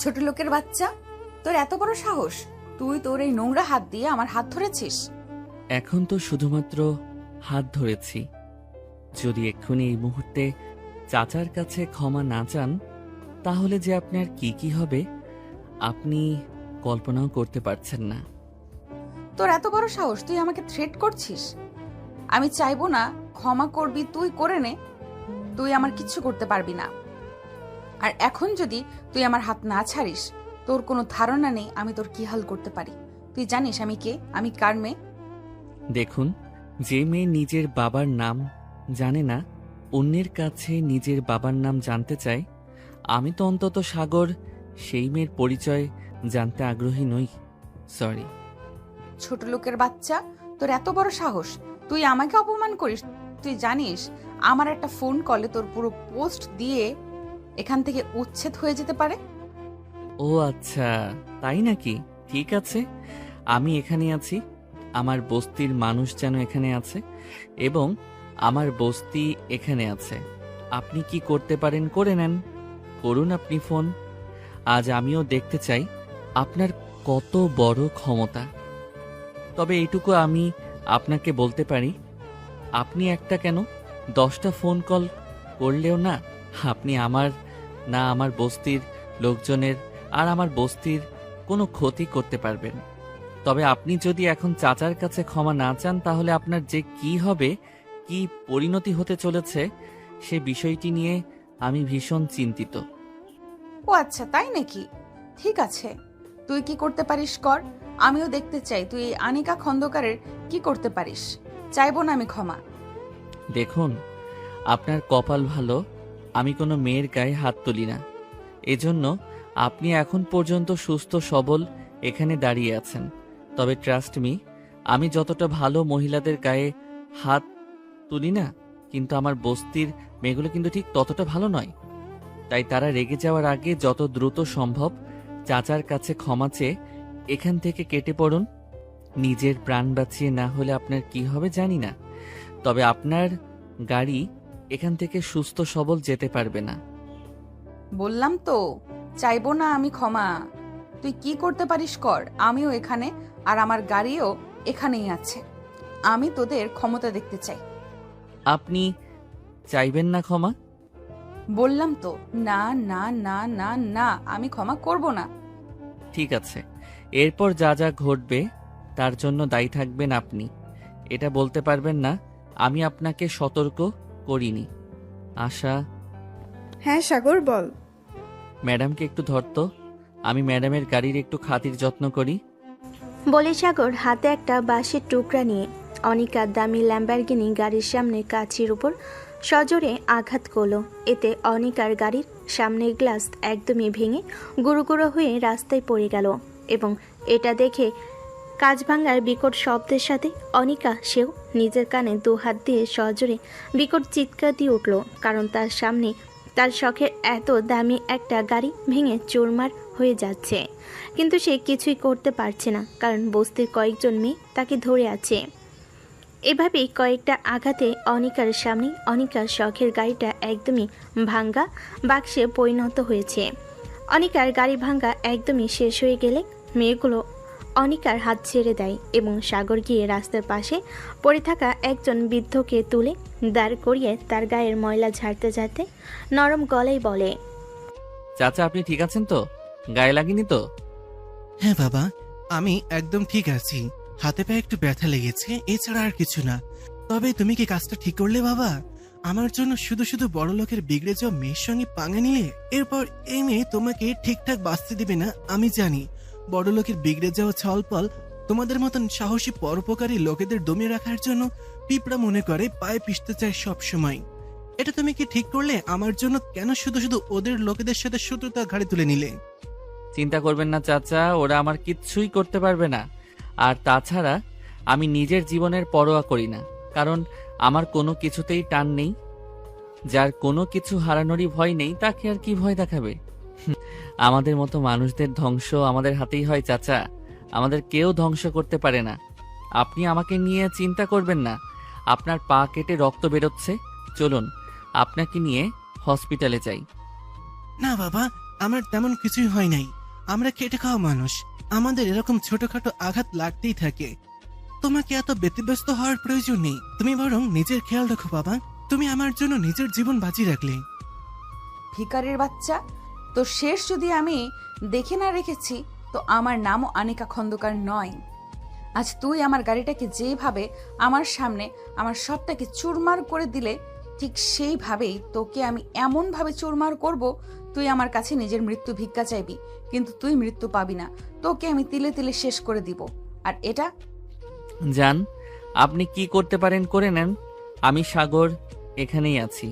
ছোট লোকের বাচ্চা, তোর এত বড় সাহস! তুই তোর এই নোংরা হাত দিয়ে আমার হাত ধরেছিস। এখন তো শুধুমাত্র হাত ধরেছি। যদি এক্ষুনি এই মুহূর্তে চাচার কাছে ক্ষমা না চান, তাহলে যে আপনার কি কি হবে আপনি কল্পনাও করতে পারছেন না। তোর এত বড় সাহস, তুই আমাকে থ্রেট করছিস? আমি চাইবো না ক্ষমা করবি, তুই করে নে। তুই আমার কিচ্ছু করতে পারবি না। আর এখন যদি তুই আমার হাত না ছাড়িস, তোর কোনো ধারণা নেই আমি তোর কি হাল করতে পারি। তুই জানিস আমি কে, আমি কার মেয়ে। দেখুন, যে মেয়ে নিজের বাবার নাম জানে না, অন্যের কাছে নিজের বাবার নাম জানতে চায়, আমি তো অন্তত সাগর সেই মেয়ের পরিচয় জানতে আগ্রহী নই। সরি। ছোট লোকের বাচ্চা, তোর এত বড় সাহস, তুই আমাকে অপমান করিস। তুই জানিস আমার একটা ফোন কলে তোর পুরো পোস্ট দিয়ে এখান থেকে উচ্ছেদ হয়ে যেতে পারে। ও আচ্ছা, তাই নাকি? ঠিক আছে, আমি এখানে আছি। আমার বস্তির মানুষ যেন এখানে আছে এবং আমার বস্তি এখানে আছে। আপনি কি করতে পারেন করে নেন, করুন আপনি ফোন। আজ আমিও দেখতে চাই আপনার কত বড় ক্ষমতা। তবে এইটুকু আমি আপনাকে বলতে পারি, আপনি একটা কেন 10টা ফোন কল করলেও না, আপনি আমার না আমার বস্তির লোকজনের আর আমার বস্তির কোনো ক্ষতি করতে পারবেন। তবে আপনি যদি এখন চাচার কাছে ক্ষমা না চান, তাহলে আপনার যে কি হবে, কি পরিণতি হতে চলেছে, সে বিষয়টি নিয়ে আমি ভীষণ চিন্তিত। ও আচ্ছা, তাই নাকি? ঠিক আছে, তুই কি করতে পারিস কর। আমিও দেখতে চাই তুই এই আনিকা খন্দকারের কি করতে পারিস। চাইবো না আমি ক্ষমা। দেখুন, আপনার কপাল ভালো, আমি কোনো মেয়ের গায়ে হাত তুলি না। এজন্য আপনি এখন পর্যন্ত সুস্থ সবল এখানে দাঁড়িয়ে আছেন। তবে ট্রাস্ট মি, আমি যতটা ভালো মহিলাদের গায়ে হাত তুলি না, কিন্তু আমার বস্তির মেয়েগুলো কিন্তু ঠিক ততটা ভালো নয়। তাই তারা রেগে যাওয়ার আগে যত দ্রুত সম্ভব চাচার কাছে ক্ষমা চেয়ে এখান থেকে কেটে পড়ুন। নিজের প্রাণ বাঁচিয়ে না হলে আপনার কি হবে জানি না, তবে আপনার গাড়ি এখান থেকে সুস্থ সবল যেতে পারবে না। বললাম তো, চাইবো না আমি ক্ষমা। তুই কি করতে পারিস কর, আমিও এখানে আর আমার গাড়িও এখানেই আছে। আমি তোদের ক্ষমতা দেখতে চাই। আপনি চাইবেন না ক্ষমা? বললাম তো, না না না না না, আমি ক্ষমা করব না। ঠিক আছে, এরপর যা যা ঘটবে তার জন্য দায়ী থাকবেন আপনি। এটা বলতে পারবেন না আমি আপনাকে সতর্ক করিনি। আশা। হ্যাঁ সাগর, বল। ম্যাডামকে একটু ধরতো, আমি ম্যাডামের গাড়ির একটু খাতির যত্ন করি। বলে সাগর হাতে একটা বাঁশের টুকরা নিয়ে অনিকার দামি ল্যাম্বরগিনি গাড়ির সামনে কাঁচির উপর সজোরে আঘাত করলো। এতে অনিকার গাড়ির সামনের গ্লাস একদমই ভেঙে গুঁড়ো গুঁড়ো হয়ে রাস্তায় পড়ে গেল এবং এটা দেখে কাঁচ ভাঙার বিকট শব্দের সাথে অনিকা সেও নিজের কানে দু হাত দিয়ে সজোরে বিকট চিৎকার দিয়ে উঠল, কারণ তার সামনে তার শখের এত দামি একটা গাড়ি ভেঙে চুরমার হয়ে যাচ্ছে। কিন্তু সে কিছুই করতে পারছে না, কারণ বস্তির কয়েকজন মেয়ে তাকে ধরে আছে। এভাবেই কয়েকটা আঘাতে অনিকার সামনে অনিকার শখের গাড়িটা একদমই ভাঙ্গা বাক্সে পরিণত হয়েছে। অনিকার গাড়ি ভাঙ্গা একদমই শেষ হয়ে গেলে মেয়েগুলো অনিকার হাত ছেড়ে দেয় এবং সাগর গিয়ে রাস্তার পাশে পড়ে থাকা একজন বৃদ্ধকে তুলে দাঁড় করিয়ে তার গায়ের ময়লা ঝাড়তে ঝাড়তে নরম গলায় বলে, চাচা আপনি ঠিক আছেন তো? গায়ে লাগেনি তো? হ্যাঁ বাবা, আমি একদম ঠিক আছি। হাতে পায়ে একটু ব্যথা লেগেছে, এছাড়া আর কিছু না। তবে তুমি কি কাজটা ঠিক করলে বাবা? আমার জন্য শুধু শুধু বড় লোকের বিগড়ে যাওয়া মেয়ের সঙ্গে পাঙ্গা নিলে। এরপর এই মেয়ে তোমাকে ঠিকঠাক বাঁচতে দিবে না, আমি জানি। বড় লোকের বিগড়ে যাওয়া ছলপল তোমাদের মতন সাহসী পরোপকারী লোকেদের দমিয়ে রাখার জন্য পিঁপড়া মনে করে পায়ে পিষতে চায় সব সময়। এটা তুমি কি ঠিক করলে? আমার জন্য কেন শুধু শুধু ওদের লোকেদের সাথে শত্রুতা ঘাড়ে তুলে নিলে? চিন্তা করবেন না চাচা, ওরা আমার কিচ্ছুই করতে পারবে না। আর তাছাড়া আমি নিজের জীবনের পরোয়া করি না, কারণ আমার কোনো কিছুতেই টান নেই। যার কোনো কিছু হারানোরই ভয় নেই তাকে আর কি ভয় দেখাবে? আমাদের মতো মানুষদের ধ্বংস আমাদের হাতেই হয় চাচা, আমাদের কেউ ধ্বংস করতে পারে না। আপনি আমাকে নিয়ে চিন্তা করবেন না। আপনার পা কেটে রক্ত বেরোচ্ছে, চলুন আপনাকে নিয়ে হসপিটালে যাই। না বাবা, আমার তেমন কিছুই হয় নাই। আমরা খেটে খাওয়া মানুষ, আমাদের এরকম ছোটখাটো আঘাত লাগতেই থাকে। তোমাকে এত ব্যতিব্যস্ত হওয়ার প্রয়োজন নেই। তুমি বরং নিজের খেয়াল রাখো বাবা। তুমি আমার জন্য নিজের জীবন বাজি রাখলে। ভিখারির বাচ্চা, তো শেষ যদি আমি দেখে না রেখেছি তো আমার নামও আনিকা খন্দকার নয়। আজ তুই আমার গাড়িটাকে যেভাবে আমার সামনে আমার সবটাকে চুরমার করে দিলে, ঠিক সেইভাবেই তোকে আমি এমনভাবে চুরমার করব, তুই আমার কাছে নিজের মৃত্যু ভিক্ষা চাইবি, কিন্তু তুই মৃত্যু পাবি না। তোকে আমি তিলে তিলে শেষ করে দিব। আর এটা যান, আপনি কি করতে পারেন করে নেন। আমি সাগর এখানেই আছি।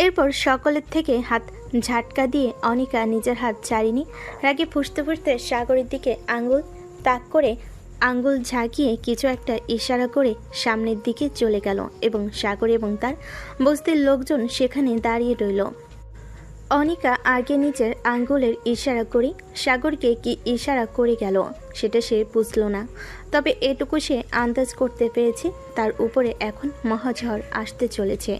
এরপর সকলের থেকে হাত ঝাটকা দিয়ে অনিকা নিজের হাত ছাড়িনি। রাগে ফুঁসতে ফুঁসতে সাগরের দিকে আঙ্গুল তাক করে আঙ্গুল ঝাঁকিয়ে কিছু একটা ইশারা করে সামনের দিকে চলে গেল এবং সাগর এবং তার বস্তির লোকজন সেখানে দাঁড়িয়ে রইল। অনিকা আগে নিজের আঙ্গুলের ইশারা করে সাগরকে কি ইশারা করে গেল সেটা সে বুঝল না, তবে এটুকু সে আন্দাজ করতে পেরেছে তার উপরে এখন মহাঝড় আসতে চলেছে।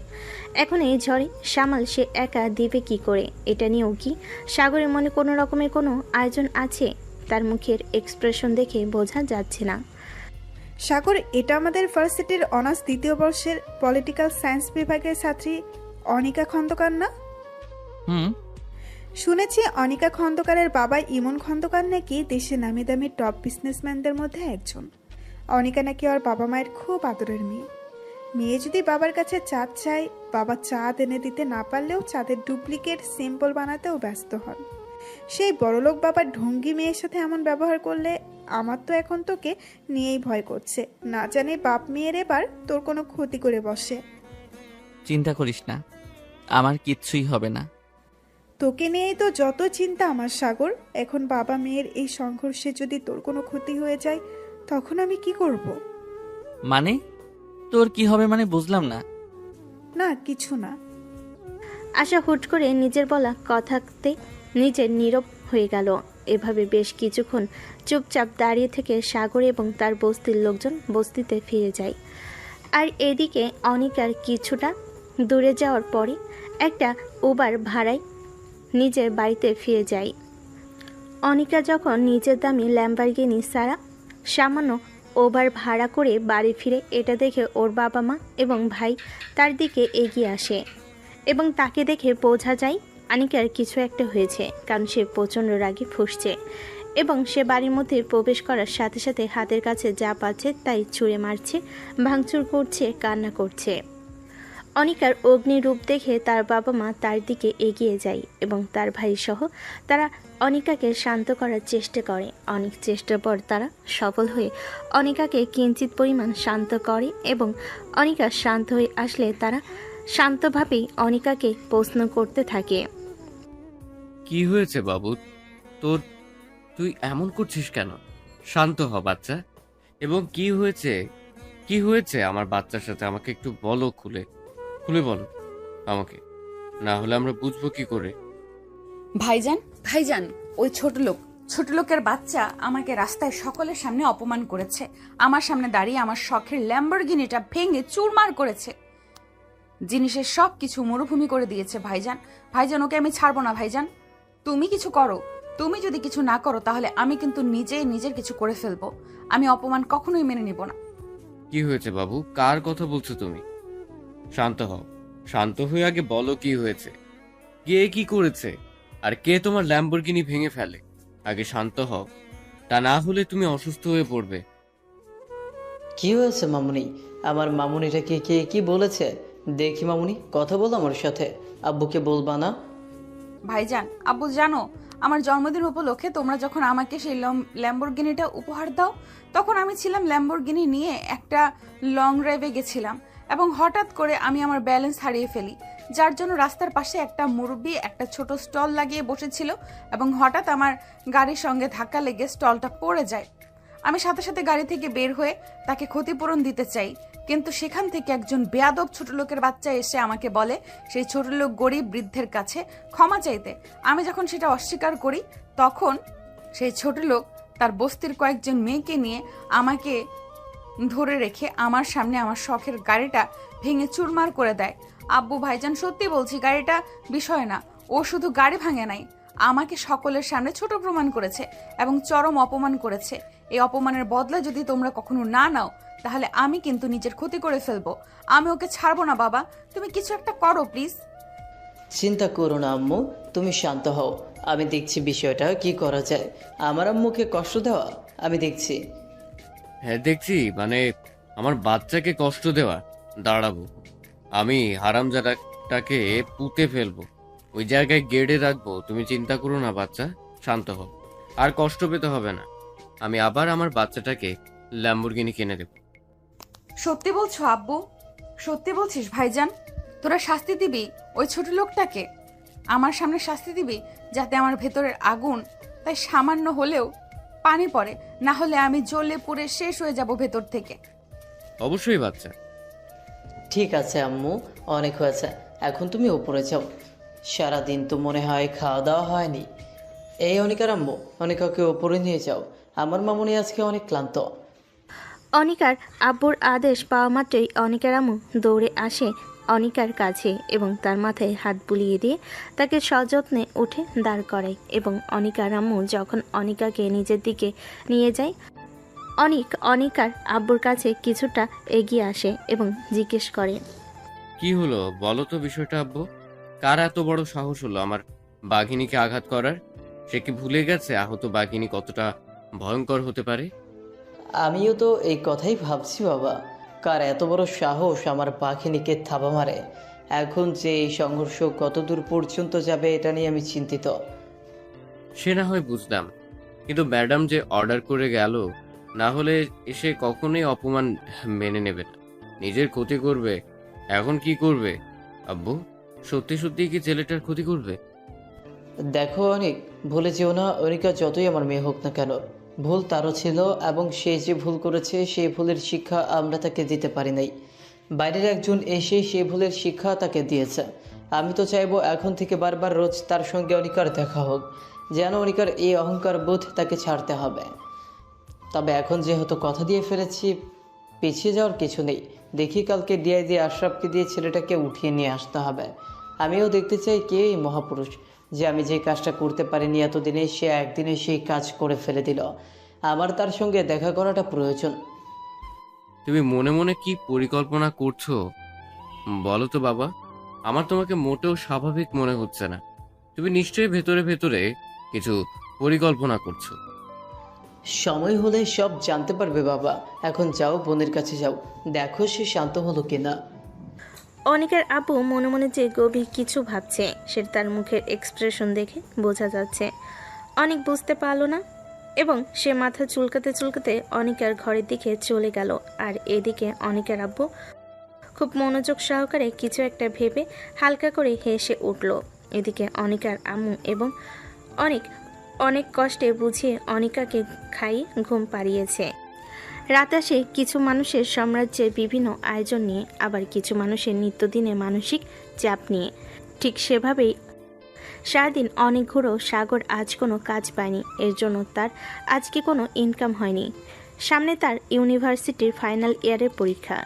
এখন এই ঝড়ে সামাল সে একা দিবে কি করে, এটা নিয়েও কি সাগরের মনে কোনো রকমের কোনো আয়োজন আছে? তার মুখের এক্সপ্রেশন দেখে বোঝা যাচ্ছে না। সাগর, এটা আমাদের ভার্সিটির অনার্স দ্বিতীয় বর্ষের পলিটিক্যাল সায়েন্স বিভাগের ছাত্রী অনিকা খন্দকার না? হুম। শুনেছি অনিকা খন্দকারের বাবা ইমন খন্দকার নাকি দেশে নামি দামি টপ বিজনেসম্যানদের মধ্যে একজন। অনিকা নাকি ওর বাবা মায়ের খুব আদরের মেয়ে। মেয়ে যদি বাবার কাছে চাঁদ চায়, বাবা চাঁদ এনে দিতে না পারলেও চাঁদের ডুপ্লিকেট সিম্বল বানাতেও ব্যস্ত হন। সেই বড়লোক বাবার ঢঙ্গি মেয়ের সাথে এমন ব্যবহার করলে আমার তো এখন তোকে নিয়েই ভয় করছে। না জানি বাপ মেয়ের এবার তোর কোনো ক্ষতি করে বসে। চিন্তা করিস না, আমার কিচ্ছুই হবে না। তোকে নিয়েই তো যত চিন্তা আমার সাগর। এখন বাবা মেয়ের এই সংঘর্ষে যদি তোর কোনো ক্ষতি হয়ে যায় তখন আমি কি করব? মানে তোর কি হবে মানে বুঝলাম না। না, কিছু না। আশা হুট করে নিজের বলা কথাতে নিজের নীরব হয়ে গেল। এভাবে বেশ কিছুক্ষণ চুপচাপ দাঁড়িয়ে থেকে সাগর এবং তার বস্তির লোকজন বস্তিতে ফিরে যায়। আর এদিকে অনিকার কিছুটা দূরে যাওয়ার পরে একটা উবার ভাড়ায় নিজের বাড়িতে ফিরে যায়। অনিকা যখন নিজের দামি ল্যাম্বরগিনি সারা সামান্য ওভার ভাড়া করে বাড়ি ফিরে, এটা দেখে ওর বাবা মা এবং ভাই তার দিকে এগিয়ে আসে এবং তাকে দেখে বোঝা যায় অনিকার কিছু একটা হয়েছে, কারণ সে প্রচণ্ড রাগে ফুঁসছে এবং সে বাড়ির মধ্যে প্রবেশ করার সাথে সাথে হাতের কাছে যা পাচ্ছে তাই ছুঁড়ে মারছে, ভাঙচুর করছে, কান্না করছে। অনিকার অগ্নিরূপ দেখে তার বাবা মা তার দিকে এগিয়ে যায় এবং তার ভাই সহ তারা অনিকাকে শান্ত করার চেষ্টা করে। অনেক চেষ্টার পর তারা সফল হয়ে অনিকাকে কিঞ্চিত পরিমাণ শান্ত করে এবং অনিকা শান্ত হয়ে আসলে তারা শান্তভাবেই অনিকাকে প্রশ্ন করতে থাকে। কি হয়েছে বাবু তোর? তুই এমন করছিস কেন? শান্ত হ বাচ্চা। এবং কি হয়েছে? কি হয়েছে আমার বাচ্চার সাথে? আমাকে একটু বলো, খুলে খুলে বলো আমাকে, না হলে আমরা বুঝবো কি করে? ভাইজান, ভাইজান, ওই ছোট লোকের বাচ্চা আমাকে রাস্তায় সকলের সামনে অপমান করেছে। আমার সামনে দাঁড়িয়ে আমার শখের ল্যাম্বরগিনিটা ভেঙে চুরমার করেছে, জিনিসের সব কিছু মরুভূমি করে দিয়েছে। ভাইজান, ভাইজান, ওকে আমি ছাড়বো না। ভাইজান, তুমি কিছু করো। তুমি যদি কিছু না করো তাহলে আমি কিন্তু নিজের কিছু করে ফেলবো। আমি অপমান কখনোই মেনে নিব না। কি হয়েছে বাবু? কার কথা বলছো তুমি? শান্ত হও। শান্ত হয়ে আগে বলো কি হয়েছে, কে কি করেছে, আর কে তোমার ল্যাম্বরগিনি ভেঙে ফেলে। আগে শান্ত হও, তা না হলে তুমি অসুস্থ হয়ে পড়বে। কি হয়েছে মামুনি? আমার মামুনিটা কে কি বলেছে? দেখি মামুনি, কথা বলো আমার সাথে। আব্বুকে বলবা না? ভাইজান, আব্বু জানো, আমার জন্মদিন উপলক্ষে তোমরা যখন আমাকে সেই ল্যাম্বরগিনিটা উপহার দাও, তখন আমি ছিলাম ল্যাম্বরগিনি নিয়ে একটা লং ড্রাইভে গেছিলাম এবং হঠাৎ করে আমি আমার ব্যালেন্স হারিয়ে ফেলি, যার জন্য রাস্তার পাশে একটা মুরব্বি একটা ছোট স্টল লাগিয়ে বসেছিল এবং হঠাৎ আমার গাড়ির সঙ্গে ধাক্কা লেগে স্টলটা পড়ে যায়। আমি সাথে সাথে গাড়ি থেকে বের হয়ে তাকে ক্ষতিপূরণ দিতে চাই, কিন্তু সেখান থেকে একজন বেয়াদব ছোট লোকের বাচ্চা এসে আমাকে বলে সেই ছোট লোক গরিব বৃদ্ধের কাছে ক্ষমা চাইতে। আমি যখন সেটা অস্বীকার করি তখন সেই ছোট লোক তার বস্তির কয়েকজন মেয়েকে নিয়ে আমাকে ধরে রেখে আমার সামনে আমার শখের গাড়িটা ভেঙে চুরমার করে দেয়। আব্বু, ভাইজান, সত্যি বলছি, গাড়িটা বিষয় না। ও শুধু গাড়ি ভাঙে নাই, আমাকে সকলের সামনে ছোট প্রমাণ করেছে এবং চরম অপমান করেছে। এই অপমানের বদলা যদি তোমরা কখনো না নাও তাহলে আমি কিন্তু নিজের ক্ষতি করে ফেলবো। আমি ওকে ছাড়বো না বাবা, তুমি কিছু একটা করো প্লিজ। চিন্তা করো না আম্মু, তুমি শান্ত হও। আমি দেখছি বিষয়টা কি করা যায়। আমার আম্মুকে কষ্ট দেওয়া আমি দেখছি। হ্যাঁ দেখছি, মানে আমার বাচ্চাকে কষ্ট দেওয়া। দাঁড়াবো, আমি হারামজাদাটাকে পুঁতে ফেলবো, ওই জায়গায় গেড়ে রাখবো। তুমি চিন্তা করো না বাচ্চা, শান্ত হও, আর কষ্ট পেতে হবে না। আমি আবার আমার বাচ্চাটাকে ল্যাম্বরগিনি কিনে দেব। সত্যি বলছো আব্বু? সত্যি বলছিস ভাইজান? তোরা শাস্তি দিবি ওই ছোট লোকটাকে? আমার সামনে শাস্তি দিবি যাতে আমার ভেতরের আগুন তাই সামান্য হলেও পানি পড়ে, না হলে আমি জ্বলে পুড়ে শেষ হয়ে যাব ভেতর থেকে। অবশ্যই বাচ্চা। ঠিক আছে আম্মু, অনেক হয়েছে, এখন তুমি উপরে যাও। সারাদিন তো মনে হয় খাওয়া দাওয়া হয়নি। এই অনিকার আম্মু, অনিকাকে উপরে নিয়ে যাও, আমার মামুনি আজকে অনেক ক্লান্ত। অনিকার আব্বুর আদেশ পাওয়া মাত্রই অনিকার আম্মু দৌড়ে আসে অনিকার কাছে এবং তার মাথায় হাত বুলিয়ে দিয়ে তাকে সযত্নে উঠে দাঁড় করায়। এবং অনিকার আম্মু যখন অনিকাকে নিজের দিকে নিয়ে যায়, অনিকার আব্বুর কাছে কিছুটা এগিয়ে আসে এবং জিজ্ঞেস করে, কি হলো বলো তো বিষয়টা আব্বু? কার এত বড় সাহস হলো আমার বাঘিনীকে আঘাত করার? সে কি ভুলে গেছে আহত বাঘিনী কতটা ভয়ঙ্কর হতে পারে? আমিও তো এই কথাই ভাবছি বাবা, কার এত বড় সাহস আমার পাখিনিকে থাবা মারে। এখন যে এই সংঘর্ষ কত দূর পর্যন্ত যাবে এটা নিয়ে আমি চিন্তিত। সে না হয় বুঝলাম, কিন্তু ম্যাডাম যে অর্ডার করে গেল, না হলে এসে কখনোই অপমান মেনে নেবে না, নিজের ক্ষতি করবে। এখন কি করবে আব্বু? সত্যি সত্যি কি ছেলেটার ক্ষতি করবে? দেখো অনেক, ভুলে যেও না, অনিকা যতই আমার মেয়ে হোক না কেন, ভুল তারও ছিল এবং সে যে ভুল করেছে সেই ভুলের শিক্ষা আমরা তাকে দিতে পারি নাই। বাইরের একজন এসে সেই ভুলের শিক্ষা তাকে দিয়েছে। আমি তো চাইবো এখন থেকে বারবার রোজ তার সঙ্গে অনিকার দেখা হোক, যেন অনিকার এই অহংকার বোধ তাকে ছাড়তে হবে। তবে এখন যেহেতু কথা দিয়ে ফেলেছি, পিছিয়ে যাওয়ার কিছু নেই। দেখি কালকে ডিআইজি আশরাফকে দিয়ে ছেলেটাকে উঠিয়ে নিয়ে আসতে হবে। আমিও দেখতে চাই কে এই মহাপুরুষ, যে আমি যে কাজটা করতে পারিনি এতদিনে সে একদিনে সেই কাজ করে ফেলে দিল। আমার তার সঙ্গে দেখা করাটা প্রয়োজন। তুমি মনে মনে কি পরিকল্পনা করছো বলো তো বাবা? আমার তোমাকে মোটেও স্বাভাবিক মনে হচ্ছে না। তুমি নিশ্চয়ই ভেতরে ভেতরে কিছু পরিকল্পনা করছো। সময় হলে সব জানতে পারবে বাবা। এখন যাও, বোনের কাছে যাও, দেখো সে শান্ত হলো কিনা। অনিকার আব্বু মনে মনে যে গভীর কিছু ভাবছে সেটা তার মুখের এক্সপ্রেশন দেখে বোঝা যাচ্ছে। অনেক বুঝতে পারল না এবং সে মাথা চুলকাতে চুলকাতে অনিকার ঘরের দিকে চলে গেল। আর এদিকে অনিকার আব্বু খুব মনোযোগ সহকারে কিছু একটা ভেবে হালকা করে হেসে উঠল। এদিকে অনিকার আম্মু এবং অনেক কষ্টে বুঝিয়ে অনিকাকে খাইয়ে ঘুম পাড়িয়েছে। রাত আসে কিছু মানুষের সাম্রাজ্যের বিভিন্ন আয়োজন নিয়ে, আবার কিছু মানুষের নিত্যদিনে মানসিক চাপ নিয়ে। ঠিক সেভাবেই সারাদিন অনেক ঘুরেও সাগর আজ কোনো কাজ পায়নি। এর জন্য তার আজকে কোনো ইনকাম হয়নি। সামনে তার ইউনিভার্সিটির ফাইনাল ইয়ারের পরীক্ষা।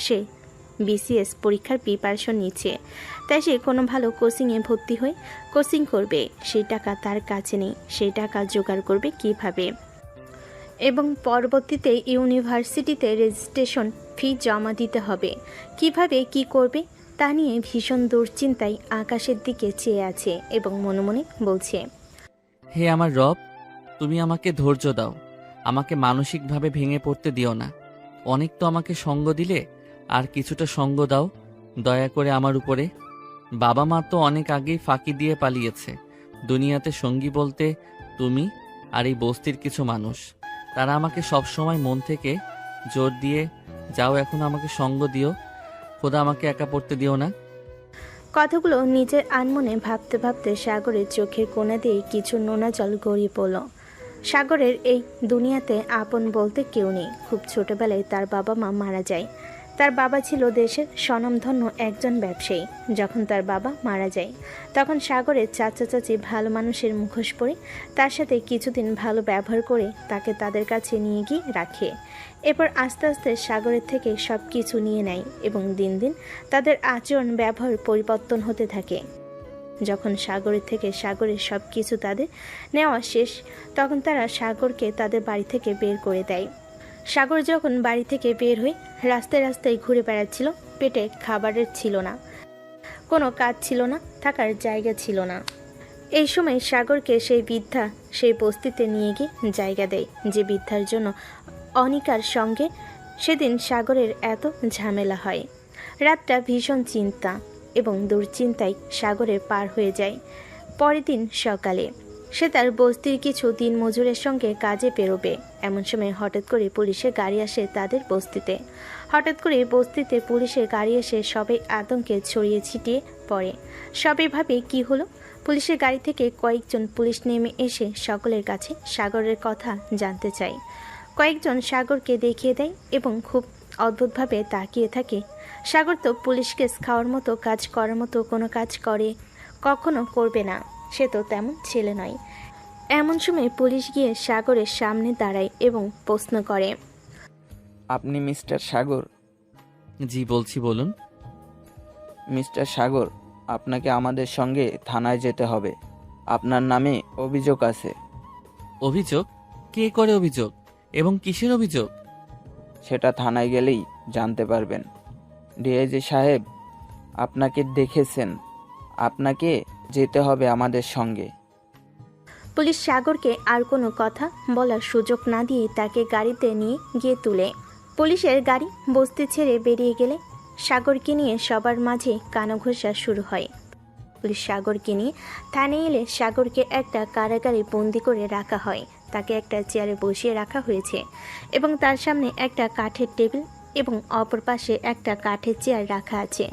সে বিসিএস পরীক্ষার প্রিপারেশন নিচ্ছে, তাই সে কোনো ভালো কোচিংয়ে ভর্তি হয়ে কোচিং করবে। সেই টাকা তার কাছে নেই, সেই টাকা জোগাড় করবে কিভাবে? এবং পরবর্তীতে ইউনিভার্সিটিতে রেজিস্ট্রেশন ফি জমা দিতে হবে। কিভাবে কি করবে তা নিয়ে ভীষণ দুশ্চিন্তায় আকাশের দিকে চেয়ে আছে এবং মনে মনে বলছে, হে আমার রব, তুমি আমাকে ধৈর্য দাও, আমাকে মানসিকভাবে ভেঙে পড়তে দিও না। অনেক তো আমাকে সঙ্গ দিলে, আর কিছুটা সঙ্গ দাও দয়া করে আমার উপরে। বাবা মা তো অনেক আগেই ফাঁকি দিয়ে পালিয়েছে। দুনিয়াতে সঙ্গী বলতে তুমি আর এই বস্তির কিছু মানুষ, তারা আমাকে সবসময় মন থেকে জোর দিয়ে যাও, এখন আমাকে সঙ্গ দিও, খোদা আমাকে একা পড়তে দিও না। কথাগুলো নিজের আনমনে ভাবতে ভাবতে সাগরের চোখের কোণা দিয়ে কিছু নোনা জল গড়িয়ে পড়ল। সাগরের এই দুনিয়াতে আপন বলতে কেউ নেই। খুব ছোটবেলায় তার বাবা মা মারা যায়। তার বাবা ছিল দেশের স্বনামধন্য একজন ব্যবসায়ী। যখন তার বাবা মারা যায় তখন সাগরের চাচা চাচি ভালো মানুষের মুখোশ পরে তার সাথে কিছুদিন ভালো ব্যবহার করে তাকে তাদের কাছে নিয়ে গিয়ে রাখে। এরপর আস্তে আস্তে সাগরের থেকে সব কিছু নিয়ে নেয় এবং দিন দিন তাদের আচরণ ব্যবহার পরিবর্তন হতে থাকে। যখন সাগরের থেকে সাগরের সব কিছু তাদের নেওয়া শেষ, তখন তারা সাগরকে তাদের বাড়ি থেকে বের করে দেয়। সাগর যখন বাড়ি থেকে বের হয়ে রাস্তায় রাস্তায় ঘুরে বেড়াচ্ছিল, পেটে খাবারের ছিল না, কোনো কাজ ছিল না, থাকার জায়গা ছিল না। এই সময় সাগরকে সেই বৃদ্ধা সেই বস্তিতে নিয়ে গিয়ে জায়গা দেয়, যে বৃদ্ধার জন্য অনিকার সঙ্গে সেদিন সাগরের এত ঝামেলা হয়। রাতটা ভীষণ চিন্তা এবং দুশ্চিন্তায় সাগরের পার হয়ে যায়। পরের দিন সকালে সে তার বস্তির কিছু দিনমজুরের সঙ্গে কাজে বেরোবে। এমন সময় হঠাৎ করে পুলিশের গাড়ি আসে তাদের বস্তিতে। হঠাৎ করে বস্তিতে পুলিশের গাড়ি এসে সবাই আতঙ্কে ছড়িয়ে ছিটিয়ে পড়ে। সবাই ভাবে কি হলো। পুলিশের গাড়ি থেকে কয়েকজন পুলিশ নেমে এসে সকলের কাছে সাগরের কথা জানতে চায়। কয়েকজন সাগরকে দেখিয়ে দেয় এবং খুব অদ্ভুতভাবে তাকিয়ে থাকে। সাগর তো পুলিশ কেস খাওয়ার মতো কাজ করার মতো কোনো কাজ কখনো করবে না, সে তো তেমন ছেলে নয়। এমন সময় পুলিশ গিয়ে সাগরের সামনে দাঁড়ায় এবং প্রশ্ন করে, আপনি মিস্টার সাগর? জি বলছি, বলুন। মিস্টার সাগর, আপনাকে আমাদের সঙ্গে থানায় যেতে হবে। আপনার নামে অভিযোগ আছে। অভিযোগ? কে করে অভিযোগ এবং কিসের অভিযোগ? সেটা থানায় গেলেই জানতে পারবেন। ডিআইজি সাহেব আপনাকে দেখেছেন। আপনাকে যেতে হবে আমাদের সঙ্গে। পুলিশ সাগরকে আর কোনো কথা বলার সুযোগ না দিয়ে তাকে গাড়িতে নিয়ে গিয়ে তুলে। পুলিশের গাড়ি বস্তি ছেড়ে বেরিয়ে গেলে সাগরকে নিয়ে সবার মাঝে কানাঘোষা শুরু হয়। পুলিশ সাগরকে নিয়ে থানায় এলে সাগরকে একটা কারাগারে বন্দি করে রাখা হয়। তাকে একটা চেয়ারে বসিয়ে রাখা হয়েছে এবং তার সামনে একটা কাঠের টেবিল এবং অপর পাশে একটা কাঠের চেয়ার রাখা আছে।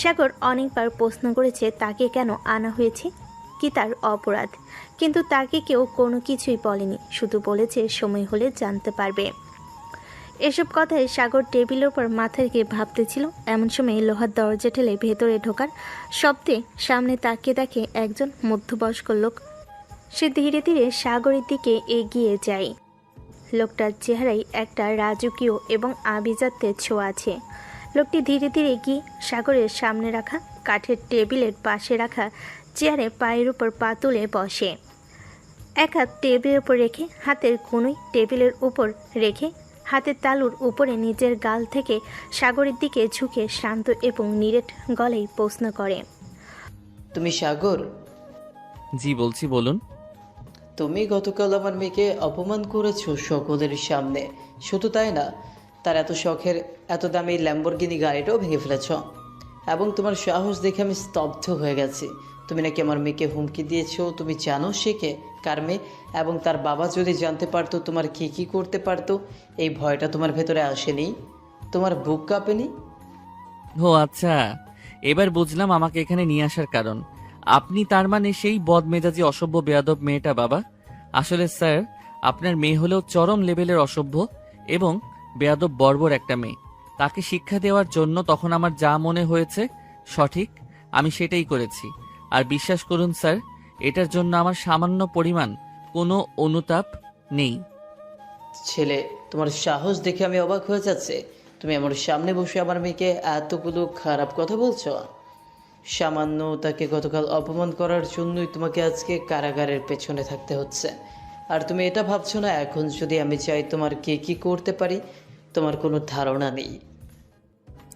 সাগর অনেকবার প্রশ্ন করেছে তাকে কেন আনা হয়েছে, কি তার অপরাধ, কিন্তু তাকে কেউ কোনো কিছুই বলেনি, শুধু বলেছে সময় হলে জানতে পারবে। এসব কথায় সাগর টেবিলের উপর মাথা রেখে ভাবতেছিল। এমন সময় লোহার দরজা ঠেলে ভেতরে ঢোকার শব্দে সামনে তাকিয়ে দেখে একজন মধ্যবয়স্ক লোক। সে ধীরে ধীরে সাগরের দিকে এগিয়ে যায়। লোকটার চেহারায় একটা রাজকীয় এবং আভিজাত্যের ছোঁয়া আছে। লোকটি ধীরে ধীরে গিয়ে সাগরের সামনে রাখা কাঠের টেবিলের পাশে রাখা চেয়ারে পায়ের উপর পা তুলে বসে। এক হাত টেবিলের উপর রেখে হাতের কনুই টেবিলের উপর রেখে হাতের তালুর উপরে নিজের গাল থেকে সাগরের দিকে ঝুঁকে শান্ত এবং নিরেট গলায় প্রশ্ন করে, তুমি সাগর? জি বলছি, বলুন। তুমি গতকাল আমার মেয়েকে অপমান করেছো সকলের সামনে। শুধু তাই না, তার এত শখের এত দামি ল্যাম্বরগিনি গাড়িটাও ভেঙে ফেলেছ। এবং তোমার সাহস দেখে আমি স্তব্ধ হয়ে গেছি। তুমি নাকি আমার মেয়েকে হুমকি দিয়েছো। তুমি জানো সে কে, কার মেয়ে, এবং তার বাবা যদি জানতে পারতো তোমার কী কী করতে পারতো। এই ভয়টা তোমার ভেতরে আসেনি? তোমার বুক কাঁপেনি? ও আচ্ছা, এবার বুঝলাম আমাকে এখানে নিয়ে আসার কারণ। আপনি তার মানে সেই বদমেজাজি অসভ্য বেয়াদব মেয়েটা? বাবা, আসলে স্যার, আপনার মেয়ে হলেও চরম লেভেলের অসভ্য এবং বেয়াদব বর্বর একটা মেয়ে। তাকে শিক্ষা দেওয়ার জন্য তখন আমার যা মনে হয়েছে সঠিক, আমি সেটাই করেছি। আর বিশ্বাস করুন স্যার, এটার জন্য আমার সামান্য পরিমাণ কোনো অনুতাপ নেই। ছেলে, তোমার সাহস দেখে আমি অবাক হয়ে যাচ্ছে। তুমি আমার সামনে বসে আমার মেয়েকে এতগুলো খারাপ কথা বলছো। সামান্য তাকে গতকাল অপমান করার জন্যই তোমাকে আজকে কারাগারের পেছনে থাকতে হচ্ছে। আর তুমি এটা ভাবছো না এখন যদি আমি চাই তোমার কে কি করতে পারি? তোমার কোনো ধারণা নেই।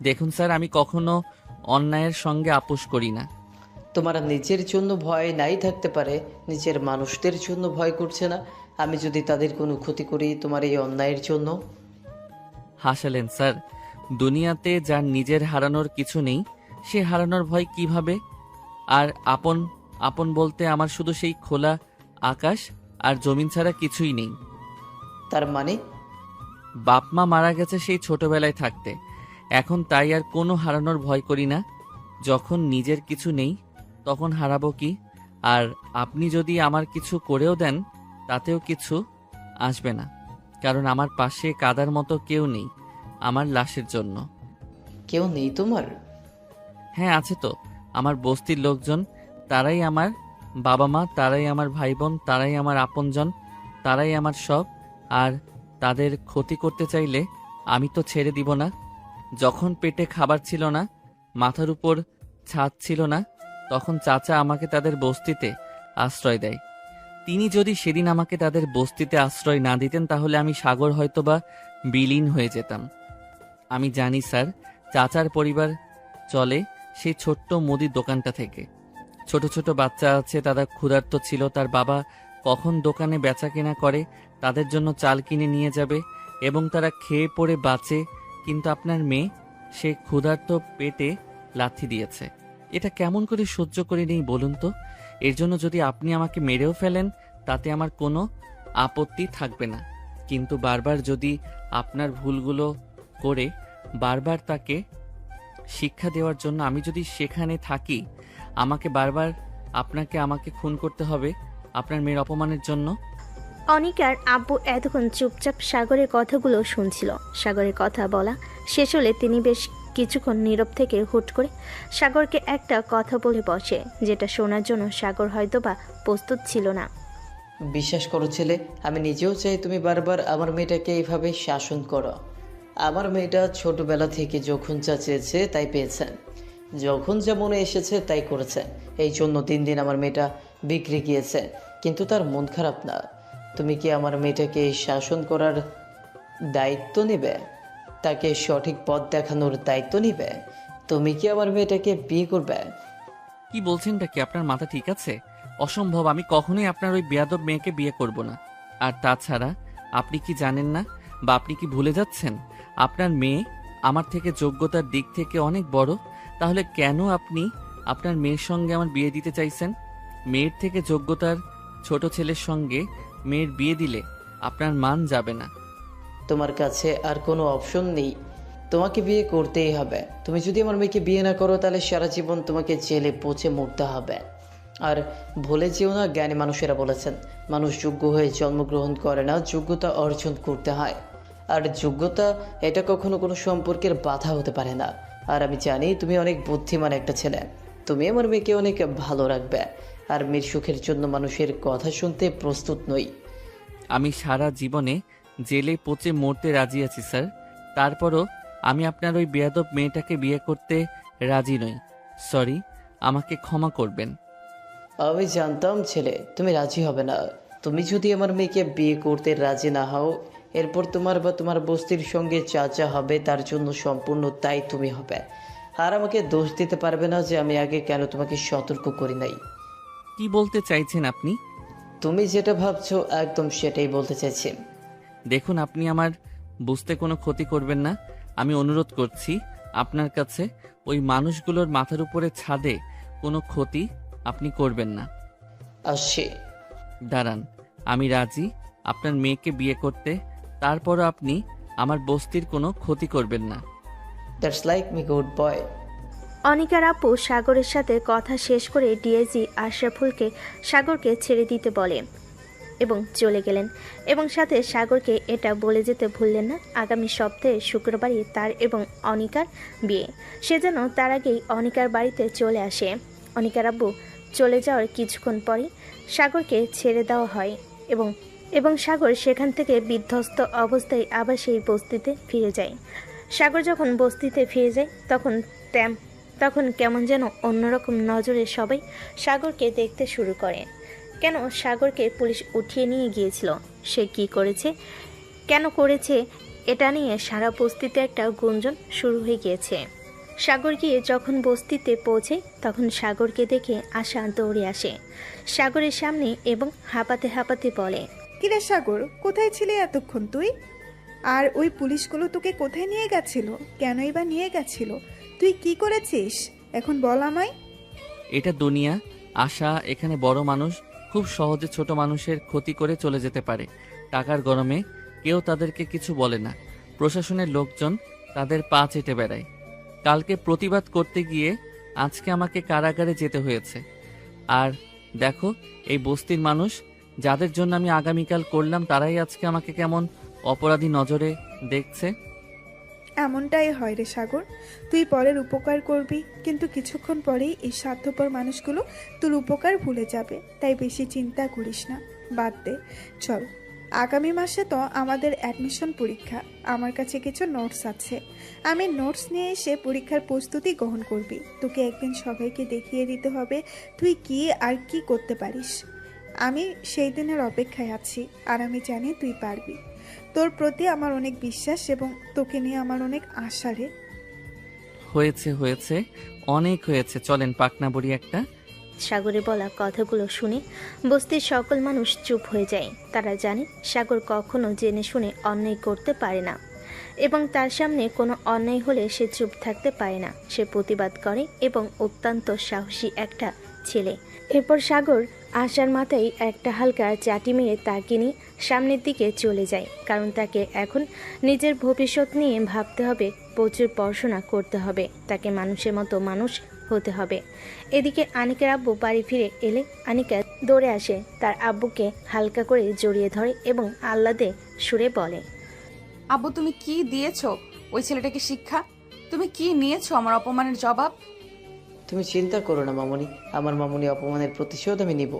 দেখুন স্যার, আমি কখনো অন্যায়ের সঙ্গে আপোষ করি না। তোমার নিজের জন্য ভয় নাই থাকতে পারে, নিজের মানুষদের জন্য ভয় করছে না? আমি যদি তাদের কোনো ক্ষতি করি তোমার এই অন্যায়ের জন্য? হাসালেন স্যার। দুনিয়াতে যার নিজের হারানোর কিছু নেই, সে হারানোর ভয় কিভাবে? আর আপন আপন বলতে আমার শুধু সেই খোলা আকাশ আর জমিন ছাড়া কিছুই নেই। তার মানে? বাপ মা মারা গেছে সেই ছোটবেলায় থাকতে, এখন তাই আর কোনো হারানোর ভয় করি না। যখন নিজের কিছু নেই তখন হারাবো কি? আর আপনি যদি আমার কিছু করেও দেন তাতেও কিছু আসবে না, কারণ আমার পাশে কাদার মতো কেউ নেই আমার লাশের জন্য। কেউ নেই তোমার? হ্যাঁ আছে তো, আমার বস্তির লোকজন। তারাই আমার বাবা মা, তারাই আমার ভাই বোন, তারাই আমার আপনজন, তারাই আমার সব। আর তাদের ক্ষতি করতে চাইলে আমি তো ছেড়ে দিব না। যখন পেটে খাবার ছিল না, মাথার উপর ছাদ ছিল না, তখন চাচা আমাকে তাদের বস্তিতে আশ্রয় দেয়। তিনি যদি সেদিন আমাকে তাদের বস্তিতে আশ্রয় না দিতেন তাহলে আমি সাগর হয়তোবা বিলীন হয়ে যেতাম। আমি জানি স্যার, চাচার পরিবার চলে সেই ছোট্ট মুদির দোকানটা থেকে। ছোট ছোট বাচ্চা আছে, তারা ক্ষুধার্ত ছিল। তার বাবা কখন দোকানে বেচা কেনা করে, তাদের জন্য চাল কিনে নিয়ে যাবে এবং তারা খেয়ে পড়ে বাঁচে। কিন্তু আপনার মেয়ে, সে ক্ষুধার্ত পেটে লাথি দিয়েছে। এটা কেমন করে সহ্য করে নেই বলুন তো? এর জন্য যদি আপনি আমাকে মেরেও ফেলেন তাতে আমার কোনো আপত্তি থাকবে না, কিন্তু বারবার যদি আপনার ভুলগুলো করে বারবার তাকে শিক্ষা দেওয়ার জন্য আমি যদি সেখানে থাকি, আমাকে বারবার আমাকে খুন করতে হবে আপনার মেয়ের অপমানের জন্য। অনিকার আব্বু এতক্ষণ চুপচাপ সাগরের কথাগুলো শুনছিল। সাগরের কথা বলা শেষ হলে তিনি বেশ কিছুক্ষণ নীরব থেকে হুট করে সাগরকে একটা কথা বলে বসে, যেটা শোনার জন্য সাগর হয়তোবা প্রস্তুত ছিল না। বিশ্বাস করো ছেলে, আমি নিজেও চাই তুমি বারবার আমার মেয়েটাকে এইভাবে শাসন করো। আমার মেয়েটা ছোটবেলা থেকে যখন যা চেয়েছে তাই পেয়েছে, যখন যা মনে এসেছে তাই করেছে। এই জন্য দিন দিন আমার মেয়েটা বিগড়ে গিয়েছে, কিন্তু তার মন খারাপ না। তুমি কি আমার মেয়েটাকে শাসন করার দায়িত্ব নেবে? তাকে সঠিক পথ দেখানোর দায়িত্ব নেবে? তুমি কি আমার মেয়েটাকে বিয়ে করবে? কি বলছেনটা কি? আপনার মাথা ঠিক আছে? অসম্ভব, আমি কখনোই আপনার ওই বেয়াদব মেয়েকে বিয়ে করব না। আর তাছাড়া আপনি কি জানেন না, বা আপনি কি ভুলে যাচ্ছেন, আপনার মেয়ে আমার থেকে যোগ্যতার দিক থেকে অনেক বড়। তাহলে কেন আপনি আপনার মেয়ের সঙ্গে আমার বিয়ে দিতে চাইছেন? মেয়ের থেকে যোগ্যতার ছোট ছেলের সঙ্গে মেয়ের বিয়ে দিলে আপনার মান যাবে না। তোমার কাছে আর কোনো অপশন নেই, তোমাকে বিয়ে করতেই হবে। তুমি যদি আমার মেয়েকে বিয়ে না করো তাহলে সারা জীবন তোমাকে জেলে পচে মরতে হবে। আর ভুলে যেও না, জ্ঞানী মানুষেরা বলেছেন, মানুষ যোগ্য হয়ে জন্মগ্রহণ করে না, যোগ্যতা অর্জন করতে হয়। আর যোগ্যতা এটা কখনো কোনো সম্পর্কের বাধা হতে পারে না। আর আমি জানি তুমি অনেক বুদ্ধিমান একটা ছেলে, তুমি আমার মেয়েকে অনেক ভালো রাখবে। আর মেয়ের সুখের জন্য মানুষের কথা শুনতে প্রস্তুত নই। আমি সারা জীবনে জেলে পচে মরতে রাজি আছি স্যার, তারপরও আমি আপনার ওই বেয়াদব মেয়েটাকে বিয়ে করতে রাজি নই। সরি, আমাকে ক্ষমা করবেন। আমি জানতাম ছেলে তুমি রাজি হবে না। তুমি যদি আমার মেয়েকে বিয়ে করতে রাজি না হও, এরপর তোমার বা তোমার বস্তির সঙ্গে যা যা হবে তার জন্য সম্পূর্ণ তাই তুমি হবে। আর আমাকে দোষ দিতে পারবে না যে আমি আগে কেন তোমাকে সতর্ক করি নাই। কি বলতে চাইছেন আপনি? তুমি যেটা ভাবছো একদম সেটাই বলতে চাইছি। দেখুন, আপনি আমার বুঝতে কোনো ক্ষতি করবেন না। আমি অনুরোধ করছি আপনার কাছে, ওই মানুষগুলোর মাথার উপরে ছাদে কোনো ক্ষতি আপনি করবেন না। আসছি। দাঁড়ান, আমি রাজি আপনার মেয়েকে বিয়ে করতে, তারপরও আপনি আমার বস্তির কোনো ক্ষতি করবেন না। That's like me good boy. অনিকার আপু সাগরের সাথে কথা শেষ করে ডিআইজি আশরাফুলকে সাগরকে ছেড়ে দিতে বলে এবং চলে গেলেন। এবং সাথে সাগরকে এটা বলে যেতে ভুললেন না, আগামী সপ্তাহে শুক্রবারই তার এবং অনিকার বিয়ে। সে যেন তার আগেই অনিকার বাড়িতে চলে আসে। অনিকার আব্বু চলে যাওয়ার কিছুক্ষণ পরই সাগরকে ছেড়ে দেওয়া হয় এবং সাগর সেখান থেকে বিধ্বস্ত অবস্থায় আবার সেই বস্তিতে ফিরে যায়। সাগর যখন বস্তিতে ফিরে যায় তখন কেমন যেন অন্যরকম নজরে সবাই সাগরকে দেখতে শুরু করে। কেন সাগরকে পুলিশ উঠিয়ে নিয়ে গিয়েছিল, সে কি করেছে, কেন করেছে, এটা নিয়ে সারা বস্তিতে একটা গুঞ্জন শুরু হয়ে গিয়েছে। সাগর গিয়ে যখন বস্তিতে পৌঁছে তখন সাগরকে দেখে আশা দৌড়ে আসে সাগরের সামনে এবং হাঁপাতে হাঁপাতে বলে, কিরে সাগর, কোথায় ছিলে এতক্ষণ তুই? আর ওই পুলিশগুলো তোকে কোথায় নিয়ে গেছিল? কেনই বা নিয়ে গেছিল? তুই কি করেছিস এখন বল আমায়। এটা দুনিয়া আশা, এখানে বড় মানুষ খুব সহজে ছোট মানুষের ক্ষতি করে চলে যেতে পারে। টাকার গরমে কেউ তাদেরকে কিছু বলে না, প্রশাসনের লোকজন তাদের পা চেটে বেড়ায়। কালকে প্রতিবাদ করতে গিয়ে আজকে আমাকে কারাগারে যেতে হয়েছে। আর দেখো, এই বস্তির মানুষ যাদের জন্য আমি আগামীকাল করলাম, তারাই আজকে আমাকে কেমন অপরাধী নজরে দেখছে। এমনটাই হয় রে সাগর, তুই পরের উপকার করবি কিন্তু কিছুক্ষণ পরেই এই স্বার্থপর মানুষগুলো তোর উপকার ভুলে যাবে। তাই বেশি চিন্তা করিস না, বাদ দে। চল আগামী মাসে তো আমাদের অ্যাডমিশন পরীক্ষা। আমার কাছে কিছু নোটস আছে, আমি নোটস নিয়ে এসে পরীক্ষার প্রস্তুতি গ্রহণ করবি। তোকে একদিন সবাইকে দেখিয়ে দিতে হবে তুই কি আর কি করতে পারিস। আমি সেই দিনের অপেক্ষায় আছি, আর আমি জানি তুই পারবি। তোর প্রতি আমার অনেক বিশ্বাস এবং তোকে নিয়ে আমার অনেক আশা রে। হয়েছে হয়েছে, অনেক হয়েছে, চলেন পাকনা বড়ি একটা। সাগরের বলা কথাগুলো শুনে বস্তির সকল মানুষ চুপ হয়ে যায়। তারা জানে সাগর কখনো জেনে শুনে অন্যায় করতে পারে না এবং তার সামনে কোনো অন্যায় হলে সে চুপ থাকতে পারে না। সে প্রতিবাদ করে এবং অত্যন্ত সাহসী একটা ছেলে। এরপর সাগর আশার মাথায় একটা হালকা চাটি মেরে তাকে নিয়ে সামনের দিকে চলে যায়, কারণ তাকে এখন নিজের ভবিষ্যৎ নিয়ে ভাবতে হবে, প্রচুর পড়াশোনা করতে হবে, তাকে মানুষের মতো মানুষ হতে হবে। এদিকে আনিকার আব্বু বাড়ি ফিরে এলে আনিকা দৌড়ে আসে, তার আব্বুকে হালকা করে জড়িয়ে ধরে এবং আহ্লাদে সুরে বলে, আব্বু তুমি কি দিয়েছো ওই ছেলেটাকে শিক্ষা? তুমি কি নিয়েছো আমার অপমানের জবাব? তুমি চিন্তা করো না মামুনি, আমার মামুনি অপমানের প্রতিশোধ আমি নিব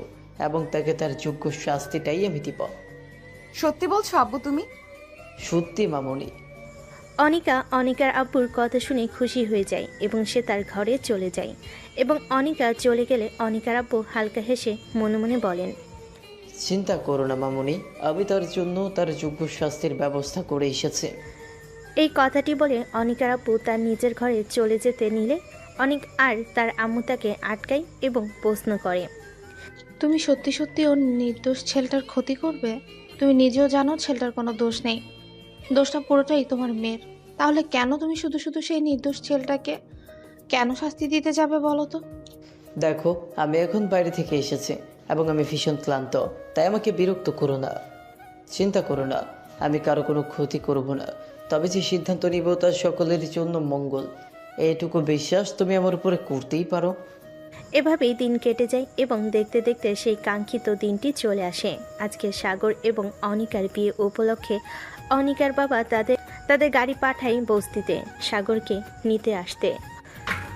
এবং তাকে তার যোগ্য শাস্তিটাই আমি দিব। সত্যি বলছো আব্বু তুমি? সত্যি মামুনি। অনিকার আব্বুর কথা শুনে খুশি হয়ে যায় এবং সে তার ঘরে চলে যায়। এবং অনিকা চলে গেলে অনিকার আব্বু হালকা হেসে মনে মনে বলেন, চিন্তা করো না মামুনি, আমি তার জন্য তার যোগ্য শাস্তির ব্যবস্থা করে এসেছি। এই কথাটি বলে অনিকার আব্বু তার নিজের ঘরে চলে যেতে নিলে অনিক আর তার আম্মু তাকে আটকায় এবং প্রশ্ন করে, তুমি সত্যি সত্যি ওর নির্দোষ ছেলেটার ক্ষতি করবে? তুমি নিজেও জানো ছেলেটার কোনো দোষ নেই, দোষটা পুরোটাই তোমার মেয়ের। তাহলে কেন তুমি শুধু শুধু সেই নির্দোষ ছেলেটাকে কেন শাস্তি দিতে যাবে বলো তো? দেখো, আমি এখন বাইরে থেকে এসেছি এবং আমি ভীষণ ক্লান্ত, তাই আমাকে বিরক্ত করো না। চিন্তা করো না, আমি কারো কোনো ক্ষতি করব না, তবে যে সিদ্ধান্ত নিব তা সকলের জন্য মঙ্গল। এইটুকু বিশ্বাস তুমি আমার উপরে করতেই পারো। এভাবেই দিন কেটে যায় এবং দেখতে দেখতে সেই কাঙ্ক্ষিত দিনটি চলে আসে। আজকে সাগর এবং অনিকার বিয়ে উপলক্ষে অনিকার বাবা তাদের গাড়ি পাঠায় বস্তিতে সাগরকে নিতে আসতে।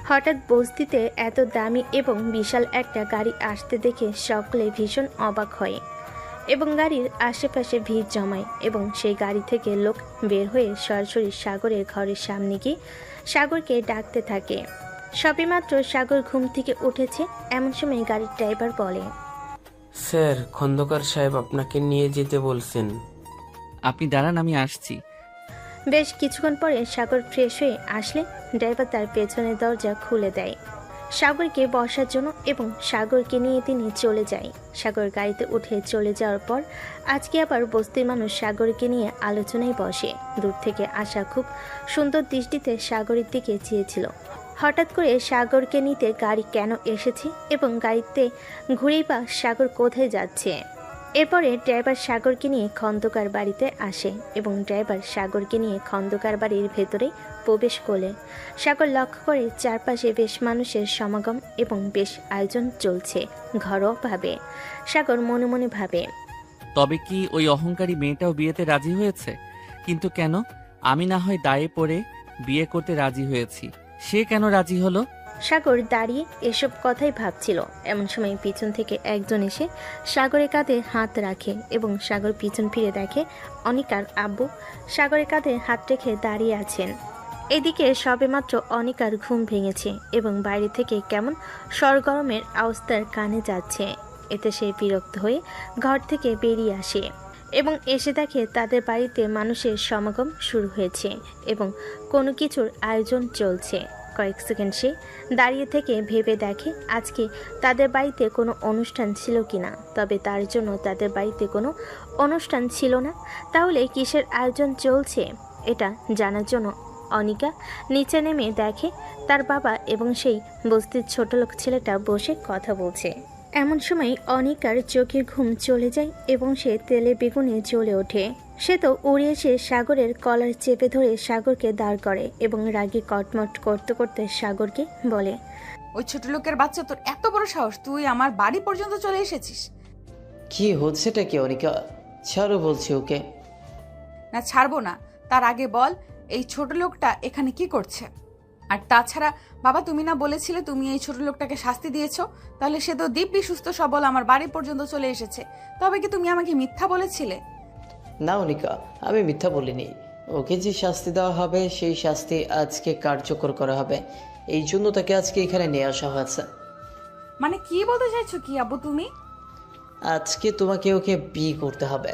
হঠাৎ বস্তিতে এত দামি এবং বিশাল একটা গাড়ি আসতে দেখে সকলে ভীষণ অবাক হয় এবং গাড়ির আশেপাশে ভিড় জমায় এবং সেই গাড়ি থেকে লোক বের হয়ে সরাসরি সাগরের ঘরের সামনে গিয়ে সাগরকে ডাকতে থাকে। সবেমাত্র সাগর ঘুম থেকে উঠেছে, এমন সময় গাড়ির ড্রাইভার বলে, স্যার, খন্দকার সাহেব আপনাকে নিয়ে যেতে বলছেন। আপনি দাঁড়ান, আমি আসছি। বেশ কিছুক্ষণ পরে সাগর ফ্রেশ হয়ে আসলে ড্রাইভার তার পেছনের দরজা খুলে দেয় সাগরকে বসার জন্য এবং সাগরকে নিয়ে তিনি চলে যায়। সাগর গাড়িতে উঠে চলে যাওয়ার পর আজকে আবার বস্তির মানুষ সাগরকে নিয়ে আলোচনায় বসে। দূর থেকে আসা খুব সুন্দর দৃষ্টিতে সাগরের দিকে চেয়েছিল। হঠাৎ করে সাগরকে নিতে গাড়ি কেন এসেছে এবং গাড়িতে ঘুরেই বা সাগর কোথায় যাচ্ছে। এরপরে ড্রাইভার সাগরকে নিয়ে খন্দকার বাড়িতে আসে এবং ড্রাইভার সাগরকে নিয়ে খন্দকার বাড়ির ভেতরে প্রবেশ করলে সাগর লক্ষ্য করে চারপাশে বেশ মানুষের সমাগম এবং বেশ আয়োজন চলছে ঘরোয়াভাবে। সাগর মনে মনে ভাবে, তবে কি ওই অহংকারী মেয়েটাও বিয়েতে রাজি হয়েছে? কিন্তু কেন? আমি না হয় দায়ে পড়ে বিয়ে করতে রাজি হয়েছি, সে কেন রাজি হলো? সাগর দাঁড়িয়ে এসব কথাই ভাবছিল। এমন সময় পিছন থেকে একজন এসে সাগরের কাঁধে হাত রাখে এবং সাগর পিছন ফিরে দেখে অনিকার আব্বু সাগরের কাঁধে হাত রেখে দাঁড়িয়ে আছেন। এদিকে সবেমাত্র অনিকার ঘুম ভেঙেছে এবং বাইরে থেকে কেমন সরগরমের আওয়াজ তার কানে যাচ্ছে। এতে সে বিরক্ত হয়ে ঘর থেকে বেরিয়ে আসে এবং এসে দেখে তাদের বাড়িতে মানুষের সমাগম শুরু হয়েছে এবং কোনো কিছুর আয়োজন চলছে। কয়েক সেকেন্ড সে দাঁড়িয়ে থেকে ভেবে দেখে আজকে তাদের বাড়িতে কোনো অনুষ্ঠান ছিল কিনা। তবে তার জন্য তাদের বাড়িতে কোনো অনুষ্ঠান ছিল না, তাহলে কিসের আয়োজন চলছে এটা জানার জন্য অনিকা নিচে নেমে দেখে তার বাবা এবং সেই বস্তির ছোটলোক ছেলেটা বসে কথা বলছে। এমন সময় অনিকার চোখে ঘুম চলে যায় এবং সে তেলে বেগুনে জ্বলে ওঠে। সে তো উড়ে এসে সাগরের কলার চেপে ধরে সাগরকে দাঁড় করে এবং রাগে কটমট করতে করতে সাগরকে বলে, ওই ছোট লোকের বাচ্চা, তোর এত বড় সাহস, তুই আমার বাড়ি পর্যন্ত চলে এসেছিস। কি হচ্ছেটা কি অনিকা? ছাড়ো বলছি ওকে। না ছাড়বো না, তার আগে বল এই ছোট লোকটা এখানে কি করছে? আর তাছাড়া বাবা, তুমি না বলেছিলে তুমি এই ছোট লোকটাকে শাস্তি দিয়েছো? তাহলে সে তো দিব্যি সুস্থ সবল আমার বাড়ি পর্যন্ত চলে এসেছে, তবে কি তুমি আমাকে মিথ্যা বলেছিলে? না অনিকা, আমি মিথ্যা বলিনি। ওকে যে শাস্তি দেওয়া হবে সেই শাস্তি আজকে কার্যকর করা হবে, এই জন্য তাকে আজকে এখানে নিয়ে আসা হয়েছে। মানে কি বলতে চাইছো কি আব্বু তুমি? আজকে তোমাকে ওকে বিয়ে করতে হবে।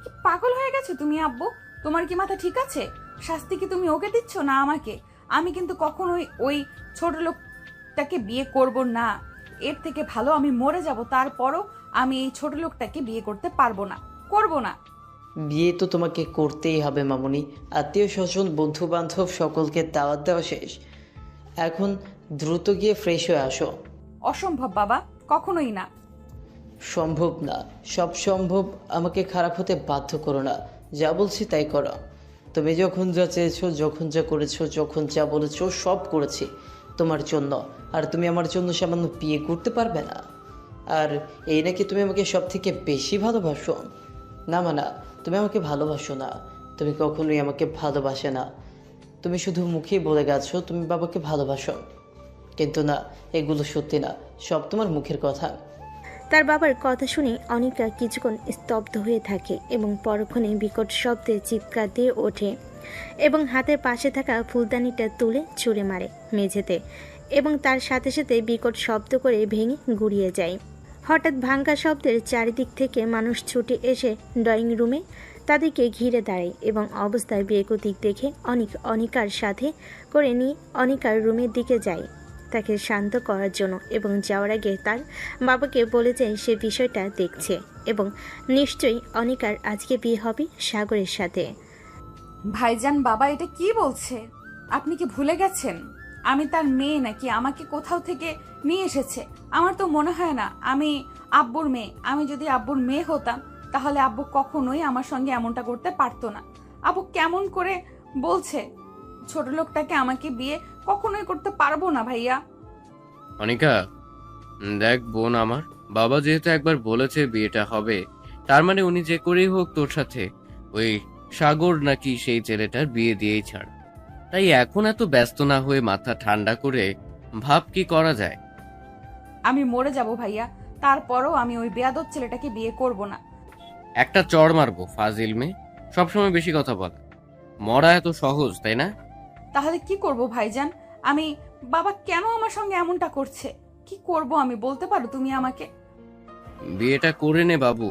কি পাগল হয়ে গেছো তুমি আব্বু? তোমার কি মাথা ঠিক আছে? শাস্তি কি তুমি ওকে দিচ্ছ না আমাকে? আমি কিন্তু কখনোই ওই ছোট লোকটাকে বিয়ে করব না। এর থেকে ভালো আমি মরে যাব, তারপরও আমি এই ছোট লোকটাকে বিয়ে করতে পারবো না, করব না। বিয়ে তো তোমাকে করতেই হবে মামুনি। আত্মীয় স্বজন বন্ধু বান্ধব সকলকে দাওয়াত দেওয়া শেষ, এখন দ্রুত গিয়ে ফ্রেশ হয়ে আসো। অসম্ভব বাবা, কখনোই না। সম্ভব না, সব সম্ভব। আমাকে খারাপ হতে বাধ্য করো না, যা বলছি তাই করো। তুমি যখন যা চেয়েছো, যখন যা করেছো, যখন যা বলেছো সব করেছি তোমার জন্য। আর তুমি আমার জন্য সামান্য বিয়ে করতে পারবে না? আর এই নাকি তুমি আমাকে সব থেকে বেশি ভালোবাসো? না মানা, তুমি আমাকে ভালোবাসো না। তুমি কখনোই আমাকে ভালোবাসে না। তুমি শুধু মুখেই বলে গেছো তুমি বাবাকে ভালোবাসো, কিন্তু না, এগুলো সত্যি না, সব তোমার মুখের কথা। তার বাবার কথা শুনে অনিকা কিছুক্ষণ স্তব্ধ হয়ে থাকে এবং পরক্ষণে বিকট শব্দে চিৎকার দিয়ে ওঠে এবং হাতের পাশে থাকা ফুলদানিটা তুলে ছুঁড়ে মারে মেঝেতে এবং তার সাথে সাথে বিকট শব্দ করে ভেঙে গুড়িয়ে যায়। হঠাৎ ভাঙ্গা শব্দের চারিদিক থেকে মানুষ ছুটে এসে ড্রয়িং রুমে তাদেরকে ঘিরে দাঁড়ায় এবং অবস্থায় বেগতিক দেখে অনিকার সাথে করে নিয়ে অনিকার রুমের দিকে যায় তাকে শান্ত করার জন্য এবং যাওয়ার আগে তার বাবাকে বলে যায় সে বিষয়টা দেখছে এবং নিশ্চয়ই অনিকার আজকে বিয়ে হবে সাগরের সাথে। ভাইজান বাবা এটা কি বলছে? আপনি কি ভুলে গেছেন আমি তার মেয়ে নাকি আমাকে কোথাও থেকে নিয়ে এসেছে? আমার তো মনে হয় না আমি আব্বুর মেয়ে। আমি যদি আব্বুর মেয়ে হতাম তাহলে আব্বু কখনোই আমার সঙ্গে এমনটা করতে পারতো না। আব্বু কেমন করে বলছে? ছোট লোকটাকে আমাকে বিয়ে কখনোই করতে পারবো না ভাইয়া। অনিকা, দেখ বোন আমার, বাবা যেহেতু একবার বলেছে বিয়েটা হবে, তার মানে উনি যে করেই হোক তোর সাথে ওই সাগর নাকি সেই ছেলেটার বিয়ে দিয়েই ছাড়। তাই এখন এত ব্যস্ত না হয়ে মাথা ঠান্ডা করে ভাব কি করা যায়। আমি মরে যাব ভাইয়া, তারপরও আমি ওই বেয়াদব ছেলেটাকে বিয়ে করব না। একটা চড় মারবো ফাজিল মেয়ে, সবসময় বেশি কথা বলে। মরা এত সহজ তাই না? তাহলে কি করব ভাইজান? আমি বাবা কেন আমার সঙ্গে এমনটা করছে? কি করব আমি বলতে পারো তুমি আমাকে? বিয়েটা করে নে বাবু।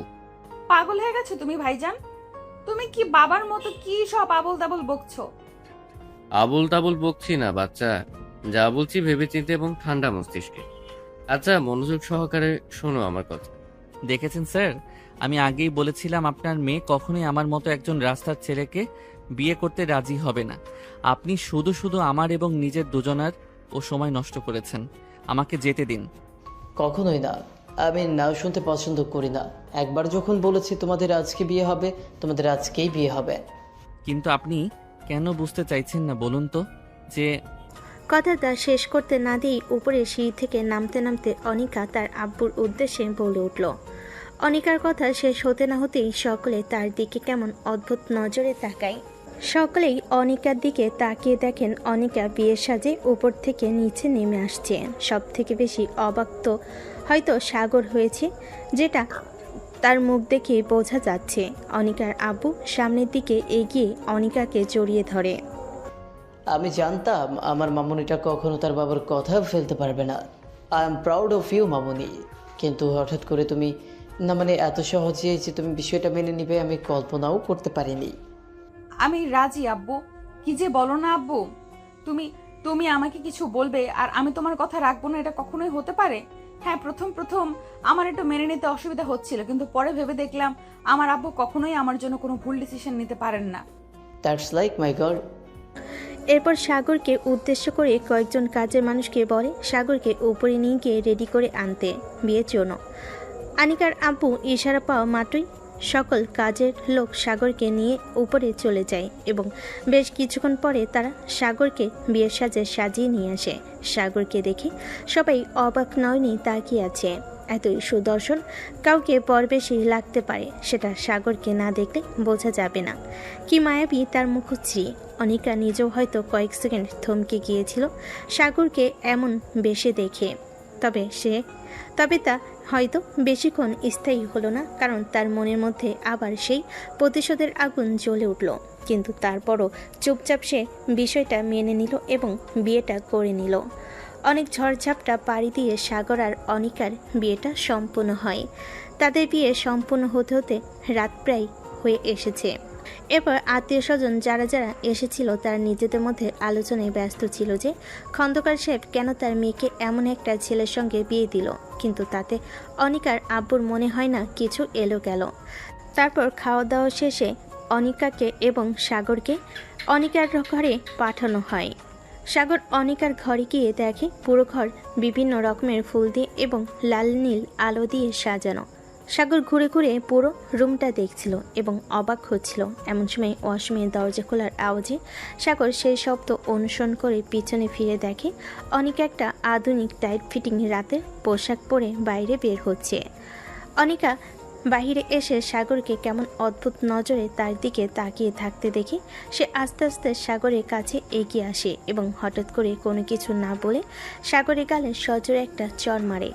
পাগল হয়ে গেছো তুমি ভাইজান? তুমি কি বাবার মতো কি সব আবল তাবল বকছো? আবল তাবল বকছি না বাচ্চা, যা বলছি ভেবেচিন্তে এবং ঠান্ডা মস্তিষ্কে। আচ্ছা মনোযোগ সহকারে শোনো আমার কথা। দেখেছেন স্যার, আমি আগেই বলেছিলাম আপনার মেয়ে কখনোই আমার মতো একজন রাস্তার ছেলেকে বিয়ে করতে রাজি হবে না। আপনি শুধু শুধু আমার এবং নিজের দুজনার ও সময় নষ্ট করেছেন। আমাকে যেতে দিন। কখনোই না, আমি নাও শুনতে পছন্দ করি না। একবার যখন বলেছি তোমাদের আজকে বিয়ে হবে, তোমাদের আজকেই বিয়ে হবে। কিন্তু আপনি কেন বুঝতে চাইছেন না বলুন তো যে কথাটা শেষ করতে না দিয়েই উপরে সিঁড়ি থেকে নামতে নামতে অনিকা তার আব্বুর উদ্দেশ্যে বলে উঠল। অনিকার কথা শেষ হতে না হতেই সকলে তার দিকে কেমন অদ্ভুত নজরে তাকায়। সকলেই অনিকার দিকে তাকিয়ে দেখেন অনিকা বিয়ের সাজে উপর থেকে নিচে নেমে আসছে। সব থেকে বেশি অবাক তো হয়তো সাগর হয়েছে, যেটা তার মুখ দেখে বোঝা যাচ্ছে। অনিকার আব্বু সামনের দিকে এগিয়ে অনিকাকে জড়িয়ে ধরে। আমি জানতাম আমার মামুনিটা কখনো তার বাবার কথা ফেলতে পারবে না। I am proud of you মামুনি। কিন্তু হঠাৎ করে তুমি, না মানে এত সহজে যে তুমি বিষয়টা মেনে নিবে আমি কল্পনাও করতে পারিনি। আমি রাজি আব্বু। কি যে বলো না আব্বু, তুমি তুমি আমাকে কিছু বলবে আর আমি তোমার কথা রাখবো না, এটা কখনোই হতে পারে? হ্যাঁ, প্রথম আমার একটু মেনে নিতে অসুবিধা হচ্ছিল, কিন্তু পরে ভেবে দেখলাম আমার আব্বু কখনোই আমার জন্য কোনো ভুল ডিসিশন নিতে পারেন না। That's like my girl. এরপর সাগরকে উদ্দেশ্য করে কয়েকজন কাজের মানুষকে বলে সাগরকে উপরে নিয়ে গিয়ে রেডি করে আনতে বিয়ের জন্য। আনিকার আব্বু ইশারা পাওয়া মাত্রই সকল কাজের লোক সাগরকে নিয়ে উপরে চলে যায় এবং বেশ কিছুক্ষণ পরে তারা সাগরকে বিয়ের সাজে সাজিয়ে নিয়ে আসে। সাগরকে দেখে সবাই অবাক নয়নি তাকিয়ে আছে। এতই সুদর্শন কাউকে পরবেশী লাগতে পারে, সেটা সাগরকে না দেখলে বোঝা যাবে না। কি মায়াবী তার মুখশ্রী। অনিকা নিজেও হয়তো কয়েক সেকেন্ড থমকে গিয়েছিল সাগরকে এমন বেশে দেখে। তবে তা হয়তো বেশিক্ষণ স্থায়ী হলো না, কারণ তার মনের মধ্যে আবার সেই প্রতিশোধের আগুন জ্বলে উঠল। কিন্তু তারপরও চুপচাপ সে বিষয়টা মেনে নিল এবং বিয়েটা করে নিল। অনেক ঝড়ঝাপটা পাড়ি দিয়ে সাগর আর অনিকার বিয়েটা সম্পূর্ণ হয়। তাদের বিয়ে সম্পূর্ণ হতে হতে রাত প্রায় হয়ে এসেছে। এরপর আত্মীয় স্বজন যারা যারা এসেছিল তারা নিজেদের মধ্যে আলোচনায় ব্যস্ত ছিল যে খন্দকার সাহেব কেন তার মেয়েকে এমন একটা ছেলের সঙ্গে বিয়ে দিল, কিন্তু তাতে অনিকার আব্বুর মনে হয় না কিছু এলো গেল। তারপর খাওয়া দাওয়া শেষে অনিকাকে এবং সাগরকে অনিকার ঘরে পাঠানো হয়। সাগর অনিকার ঘরে গিয়ে দেখে পুরো ঘর বিভিন্ন রকমের ফুল দিয়ে এবং লাল নীল আলো দিয়ে সাজানো। সাগর ঘুরে ঘুরে পুরো রুমটা দেখছিল এবং অবাক হচ্ছিল। এমন সময় ওয়াশরুমের দরজা খোলার আওয়াজে সাগর সেই শব্দ অনুসরণ করে পিছনে ফিরে দেখে অনিকা একটা আধুনিক টাইট ফিটিং রাতের পোশাক পরে বাইরে বের হচ্ছে। অনিকা বাহিরে এসে সাগরকে কেমন অদ্ভুত নজরে তার দিকে তাকিয়ে থাকতে দেখে সে আস্তে আস্তে সাগরের কাছে এগিয়ে আসে এবং হঠাৎ করে কোনো কিছু না বলে সাগরের গালে সজোরে একটা চড় মারে।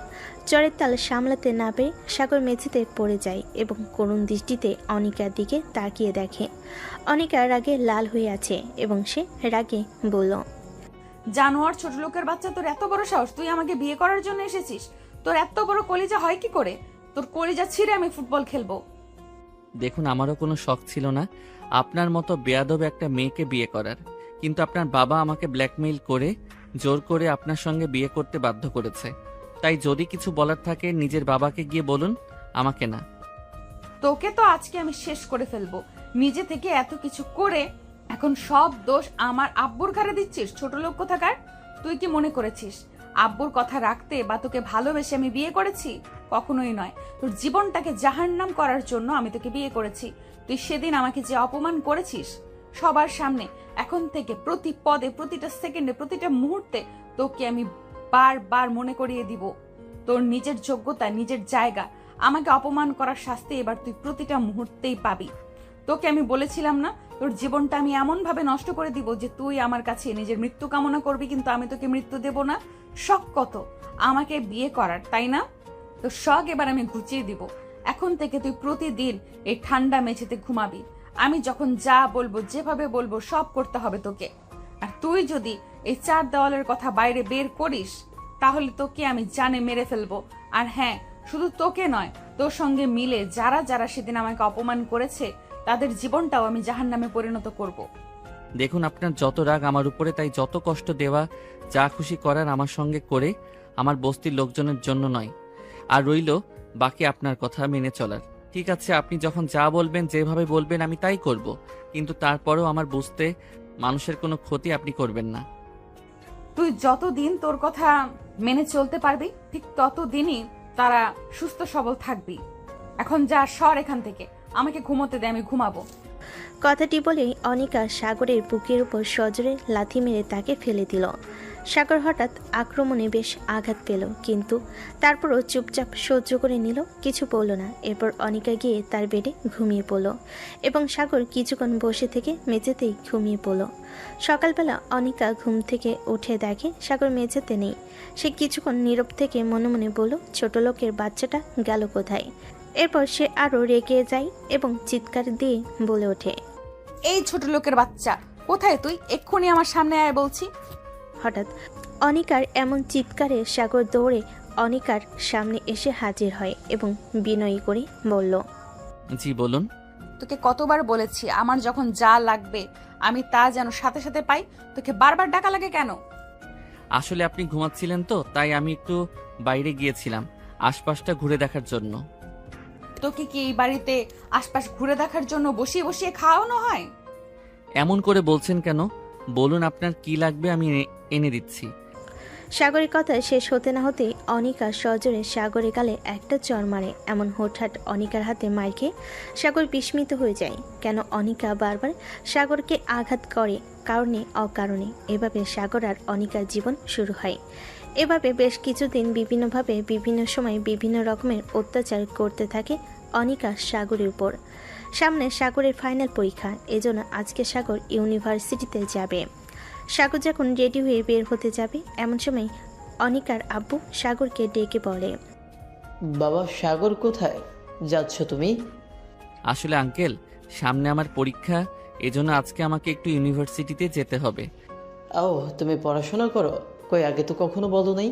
চরের তাল সামলাতে না পেরে সাগর মেঝেতে পড়ে যায় এবং করুণ দৃষ্টিতে অনিকার দিকে তাকিয়ে দেখে অনিকা রাগে লাল হয়ে আছে এবং সে রাগে বলল, জানোয়ার ছোট লোকের বাচ্চা, তোর এত বড় সাহস, তুই আমাকে বিয়ে করার জন্য এসেছিস? তোর এত বড় কলিজা হয় কি করে? তোর কলিজা ছিঁড়ে আমি ফুটবল খেলবো। দেখুন, আমারও কোনো শখ ছিল না আপনার মতো বেয়াদব একটা মেয়েকে বিয়ে করার, কিন্তু আপনার বাবা আমাকে ব্ল্যাকমেইল করে জোর করে আপনার সঙ্গে বিয়ে করতে বাধ্য করেছে। তাই যদি কিছু বলার থাকে নিজের বাবাকে গিয়ে বলুন, আমাকে না। তোকে তো আজকে আমি শেষ করে ফেলবো। নিজে থেকে এত কিছু করে এখন সব দোষ আমার আব্বুর ঘাড়ে দিচ্ছিস? ছোট লোক কোথাকার! তুই কি মনে করেছিস আব্বুর কথা রাখতে বা তোকে ভালোবেসে আমি বিয়ে করেছি? কখনোই নয়। তোর জীবনটাকে জাহান্নাম করার জন্য আমি তোকে বিয়ে করেছি। তুই সেদিন আমাকে যে অপমান করেছিস সবার সামনে, এখন থেকে প্রতি পদে, প্রতিটা সেকেন্ডে, প্রতিটা মুহূর্তে তোকে আমি বারবার মনে করিয়ে দিব তোর নিজের যোগ্যতা, নিজের জায়গা। আমাকে অপমান করার শাস্তি এবার তুই প্রতিটা মুহূর্তেই পাবি। তোকে আমি বলেছিলাম না তোর জীবনটা আমি এমন ভাবে নষ্ট করে দিব যে তুই আমার কাছে নিজের মৃত্যু কামনা করবি, কিন্তু আমি তোকে মৃত্যু দেব না। শখ কত আমাকে বিয়ে করার, তাই না? তো শখ এবার আমি ঘুচিয়ে দিব। এখন থেকে তুই প্রতিদিন এই ঠান্ডা মেঝেতে ঘুমাবি। আমি যখন যা বলবো, যেভাবে বলবো সব করতে হবে তোকে। আর তুই যদি এই 4 দেওয়ালের কথা বাইরে বের করিস তাহলে তোকে আমি জানে মেরে ফেলবো। আর হ্যাঁ, শুধু তোকে নয়, তোর সঙ্গে মিলে যারা যারা সেদিন আমাকে অপমান করেছে তাদের জীবনটাও আমি জাহান্নামে পরিণত করব। দেখুন, আপনার যত রাগ আমার উপরে, তাই যত কষ্ট দেওয়া, যা খুশি করার আমার সঙ্গে করে, আমার বস্তির লোকজনের জন্য নয়। আর রইল বাকি আপনার কথা মেনে চলার। ঠিক আছে, আপনি যখন যা বলবেন, যেভাবে বলবেন আমি তাই করব, কিন্তু তারপরেও আমার বুঝতে মানুষের কোনো ক্ষতি আপনি করবেন না। তুই যতদিন তোর কথা মেনে চলতে পারবি ঠিক ততদিনই তারা সুস্থ সবল থাকবি। এখন যা, সর এখান থেকে, আমাকে ঘুমোতে দে, আমি ঘুমাবো। কথাটি বলেই অনিকা সাগরের বুকের উপর সজোরে লাথি মেরে তাকে ফেলে দিল। সাগর হঠাৎ আক্রমণে বেশ আঘাত পেল, কিন্তু তারপরও চুপচাপ সহ্য করে নিল, কিছু বলল না। এরপর অনিকা গিয়ে তার বেডে ঘুমিয়ে পড়ল এবং সাগর কিছুক্ষণ বসে থেকে মেঝেতেই ঘুমিয়ে পড়ল। সকালবেলা অনিকা ঘুম থেকে উঠে দেখে সাগর মেঝেতে নেই। সে কিছুক্ষণ নীরব থেকে মনে মনে বলল, ছোট লোকের বাচ্চাটা গেল কোথায়? এরপর সে আরো রেগে যায় এবং চিৎকার দিয়ে বলে ওঠে, এই ছোট লোকের বাচ্চা, কোথায় তুই? এক্ষুনি আমার সামনে আয় বলছি। হঠাৎ অনিকার এমন চিৎকারে সাগর দৌড়ে অনিকার সামনে এসে হাজির হয় এবং বিনয়ী করে বলল, জি বলুন। তোকে কতবার বলেছি আমার যখন যা লাগবে আমি তা যেন সাথে সাথে পাই, তোকে বারবার ডাকা লাগে কেন? আসলে আপনি ঘুমাচ্ছিলেন তো, তাই আমি একটু বাইরে গিয়েছিলাম আশপাশটা ঘুরে দেখার জন্য। তোকে কি এই বাড়িতে আশপাশ ঘুরে দেখার জন্য বসিয়ে বসিয়ে খাওয়ানো হয়? এমন করে বলছেন কেন? বলুন আপনার কি লাগবে, আমি এনে দিচ্ছি। সাগরের কথা শেষ হতে না হতে অনিকা সজোরে সাগরের গালে একটা চড় মারে। এমন হঠাৎ অনিকার হাতে মার খেয়ে সাগর বিস্মিত হয়ে যায়। কেন অনিকা বারবার সাগরকে আঘাত করে, কারণে অকারণে। এভাবে সাগর আর অনিকার জীবন শুরু হয়। এভাবে বেশ কিছুদিন বিভিন্নভাবে বিভিন্ন সময় বিভিন্ন রকমের অত্যাচার করতে থাকে অনিকা সাগরের উপর। সামনে সাগরের ফাইনাল পরীক্ষা, এজন্য আজকে সাগর ইউনিভার্সিটিতে যাবে। সাগর যখন রেডি হয়ে বের হতে যাবে এমন সময় অনিকার আব্বু সাগরকে ডেকে বলে, বাবা সাগর কোথায় যাচ্ছ তুমি? আসলে আঙ্কেল, সামনে আমার পরীক্ষা, এজন্য আজকে আমাকে একটু ইউনিভার্সিটিতে যেতে হবে। ও তুমি পড়াশোনা করো? কই আগে তো কখনো বলো নাই।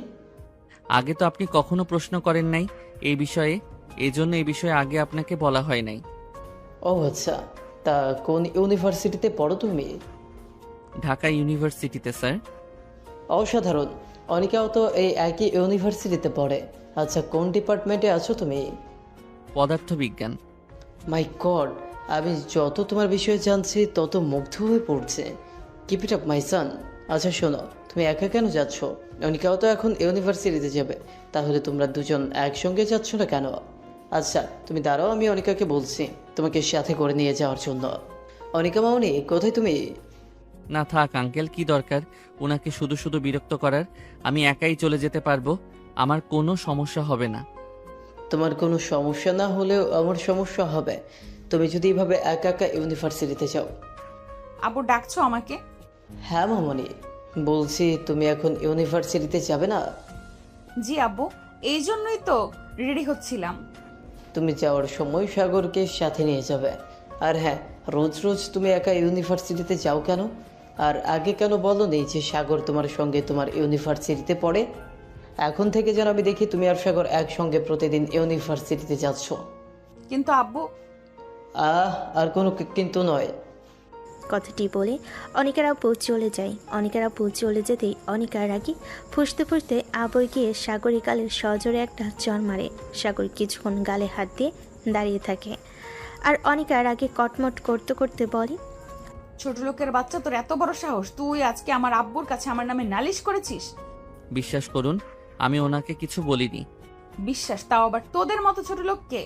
আগে তো আপনি কখনো প্রশ্ন করেন নাই এই বিষয়ে, এজন্য এই বিষয়ে আগে আপনাকে বলা হয় নাই। ও আচ্ছা, তা কোন ইউনিভার্সিটিতে পড়ো তুমি? ঢাকা ইউনিভার্সিটিতে স্যার। অসাধারণ, অনিকাও তো এই একই ইউনিভার্সিটিতে পড়ে। আচ্ছা কোন ডিপার্টমেন্টে আছো তুমি? পদার্থবিজ্ঞান। মাই গড, আমি যত তোমার বিষয়ে জানছি তত মুগ্ধ হয়ে পড়ছে। কিপ ইট আপ মাই সান। আচ্ছা শোনো, তুমি একা কেন যাচ্ছ? অনিকাও তো এখন ইউনিভার্সিটিতে যাবে, তাহলে তোমরা দুজন একসঙ্গে যাচ্ছ না কেন? আচ্ছা তুমি দাঁড়াও, আমি অনিকাকে বলছি তোমাকে সাথে করে নিয়ে যাওয়ার জন্য। অনিকা মামনি কোথায় তুমি? না থাক আঙ্কেল, কি দরকার ওনাকে শুধু শুধু বিরক্ত করার। আমি একাই চলে যেতে পারবো, আমার কোনো সমস্যা হবে না। তোমার কোনো সমস্যা না হলেও আমার সমস্যা হবে তুমি যদি এভাবে একা একা ইউনিভার্সিটিতে যাও। আব্বু ডাকছো আমাকে? হ্যাঁ মামনি, বলছি তুমি এখন ইউনিভার্সিটিতে যাবে না? জি আব্বু, এই জন্যই তো রেডি হচ্ছিলাম। তুমি যাওয়ার সময় সাগরকে সাথে নিয়ে যাবে। আর হ্যাঁ, রোজ রোজ তুমি একা ইউনিভার্সিটিতে যাও কেন? আর আগে কেন বলো নেই যে সাগর তোমার সঙ্গে তোমার ইউনিভার্সিটিতে পড়ে? এখন থেকে যেন আমি দেখি তুমি আর সাগর একসঙ্গে প্রতিদিন ইউনিভার্সিটিতে যাচ্ছ। কিন্তু আব্বু। আর কোনো কিন্তু নয়। কথাটি বলে অনিকার আব্বু চলে যায়। অনিকার আব্বু চলে যেতেই অনিকার রাগী ফুঁসতে ফুঁসতে আবই গিয়ে সাগরের গালে সজোরে একটা চড় মারে। সাগর কিছুক্ষণ গালে হাত দিয়ে দাঁড়িয়ে থাকে, আর অনিকার আগে কটমট করতে করতে বলে, ছোট লোকের বাচ্চা, তোর এত বড় সাহস, তুই আজকে আমার আব্বুর কাছে আমার নামে নালিশ করেছিস? বিশ্বাস করুন, আমি ওনাকে কিছু বলিনি। বিশ্বাস? তাও আবার তোদের মতো ছোট লোককে?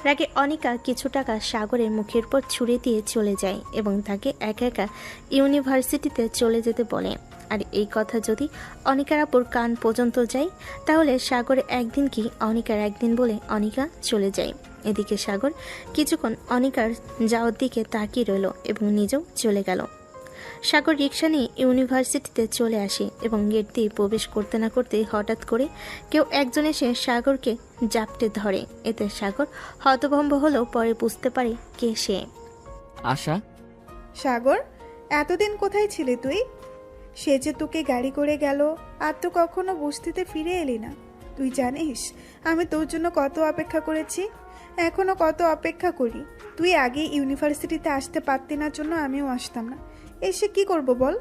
রাগে অনিকা কিছু টাকা সাগরের মুখের উপর ছুঁড়ে দিয়ে চলে যায় এবং তাকে একা একা ইউনিভার্সিটিতে চলে যেতে বলে। আর এই কথা যদি অনিকার আপুর কান পর্যন্ত যায় তাহলে সাগর একদিন কি অনিকার একদিন বলে অনিকা চলে যায়। এদিকে সাগর কিছুক্ষণ অনিকার যাওয়ার দিকে তাকিয়ে রইল এবং নিজেও চলে গেল। সাগর রিক্সা নিয়ে ইউনিভার্সিটিতে চলে আসে এবং গেট দিয়ে প্রবেশ করতে না করতে হঠাৎ করে কেউ একজন এসে সাগরকে জাপটে ধরে। এতে সাগর হতভম্ব হলেও পরে বুঝতে পারে কে সে। আশা। সাগর, এতদিন কোথায় ছিলি তুই? সে যে তোকে গাড়ি করে গেল, আর তো কখনো বস্তিতে ফিরে এলি না। তুই জানিস আমি তোর জন্য কত অপেক্ষা করেছি, এখনো কত অপেক্ষা করি। তুই আগে ইউনিভার্সিটিতে আসতে পারতি না জন্য আমিও আসতাম না। এসে কি করব বল?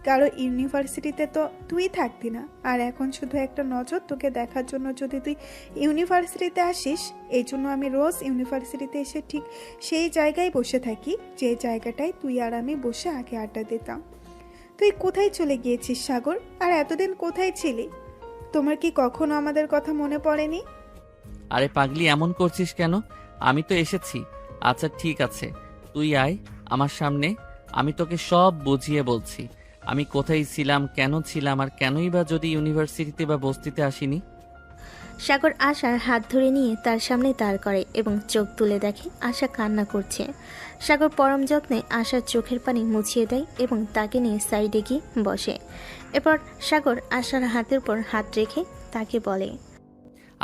কারো ইউনিভার্সিটিতে তো তুই থাকতি না, আর এখন শুধু একটা নজর তোকে দেখার জন্য যদি তুই ইউনিভার্সিটিতে আসিস, এই জন্য আমি রোজ ইউনিভার্সিটিতে এসে ঠিক সেই জায়গায় বসে থাকি যে জায়গাটায় তুই আর আমি বসে আগে আড্ডা দিতাম। তুই কোথায় চলে গিয়েছিস সাগর? আর এতদিন কোথায় ছিলি? তোমার কি কখনো আমাদের কথা মনে পড়েনি? আরে পাগলি, এমন করছিস কেন? আমি তো এসেছি। আচ্ছা ঠিক আছে, তুই আয় আমার সামনে, আমি তোকে সব বুঝিয়ে বলছি আমি কোথায় ছিলাম, কেন ছিলাম, আর কেনই বা যদি ইউনিভার্সিটিতে বা বস্তিতে আসিনি। সাগর আশার হাত ধরে নিয়ে তার সামনে দাঁড় করে এবং চোখ তুলে দেখে আশা কান্না করছে। সাগর পরম যত্নে আশার চোখের পানি মুছিয়ে দেয় এবং তাকে নিয়ে সাইডে গিয়ে বসে। এরপর সাগর আশার হাতের উপর হাত রেখে তাকে বলে,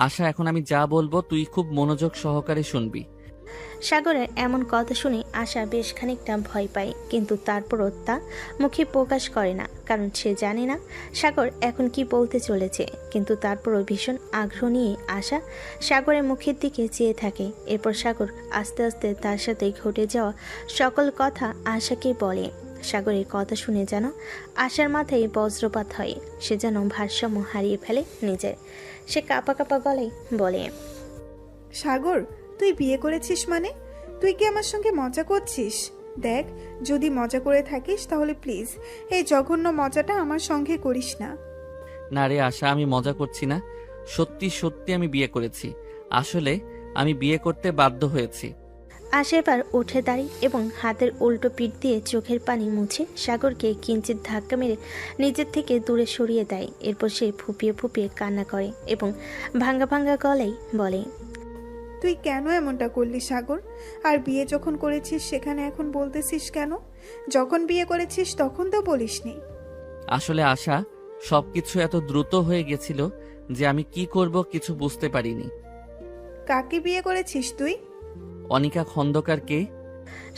আশা, এখন আমি যা বলবো তুই খুব মনোযোগ সহকারে শুনবি। সাগরের এমন কথা শুনে আশা বেশ খানিকটা ভয় পায়, কিন্তু তারপরও তা মুখে প্রকাশ করে না, কারণ সে জানে না সাগর এখন কি বলতে চলেছে। কিন্তু তারপরও ভীষণ আগ্রহ নিয়ে আশা সাগরের মুখের দিকে চেয়ে থাকে। এরপর সাগর আস্তে আস্তে তার সাথে ঘটে যাওয়া সকল কথা আশাকে বলে। সাগরের কথা শুনে যেন আশার মাথায় বজ্রপাত হয়, সে যেন ভারসাম্য হারিয়ে ফেলে নিজের। সে কাঁপা কাঁপা গলায় বলে, সাগর, তুই বিয়ে করেছিস মানে? তুই কি আমার সঙ্গে মজা করছিস? দেখ, যদি মজা করে থাকিস তাহলে প্লিজ এই জঘন্য মজাটা আমার সঙ্গে করিস না। না রে আশা, আমি মজা করছি না, সত্যি সত্যি আমি বিয়ে করেছি। আসলে আমি বিয়ে করতে বাধ্য হয়েছি। আশা এবার উঠে দাঁড়িয়ে এবং হাতের উল্টো পিঠ দিয়ে চোখের পানি মুছে সাগরকে কিঞ্চিত ধাক্কা মেরে নিজের থেকে দূরে সরিয়ে দেয়। এরপর সে ফুপিয়ে ফুপিয়ে কান্না করে এবং ভাঙ্গা ভাঙ্গা গলায় বলে, তুই কেন এমনটা করলি সাগর? আর বিয়ে যখন করেছিস সেখানে এখন বলতেছিস কেন? যখন বিয়ে করেছিস তখন তো বলিসনি। আসলে আশা, সবকিছু এত দ্রুত হয়ে গেছিল যে আমি কি করব কিছু বুঝতে পারিনি। কাকে বিয়ে করেছিস তুই? অনিকা খন্দকারকে।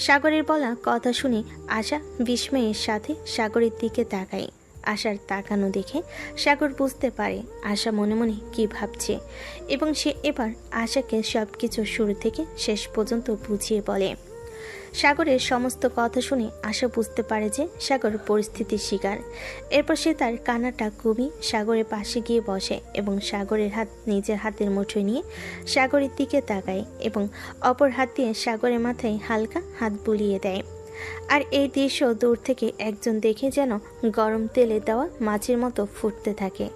সাগরের বলা কথা শুনে আশা বিস্ময়ের সাথে সাগরের দিকে তাকায়। আশার তাকানো দেখে সাগর বুঝতে পারে আশা মনে মনে কি ভাবছে এবং সে এবার আশাকে সবকিছু শুরু থেকে শেষ পর্যন্ত বুঝিয়ে বলে। সাগরের সমস্ত কথা শুনে আশা বুঝতে পারে যে সাগর পরিস্থিতির শিকার। এরপর সে তার কান্নাটা কমিয়ে সাগরের পাশে গিয়ে বসে এবং সাগরের হাত নিজের হাতের মুঠোয় নিয়ে সাগরের দিকে তাকায় এবং অপর হাত দিয়ে সাগরের মাথায় হালকা হাত বুলিয়ে দেয়। আর এই দৃশ্য দূর থেকে একজন দেখে যেন গরম তেলে দেওয়া মাছের মতো ফুটতে থাকে।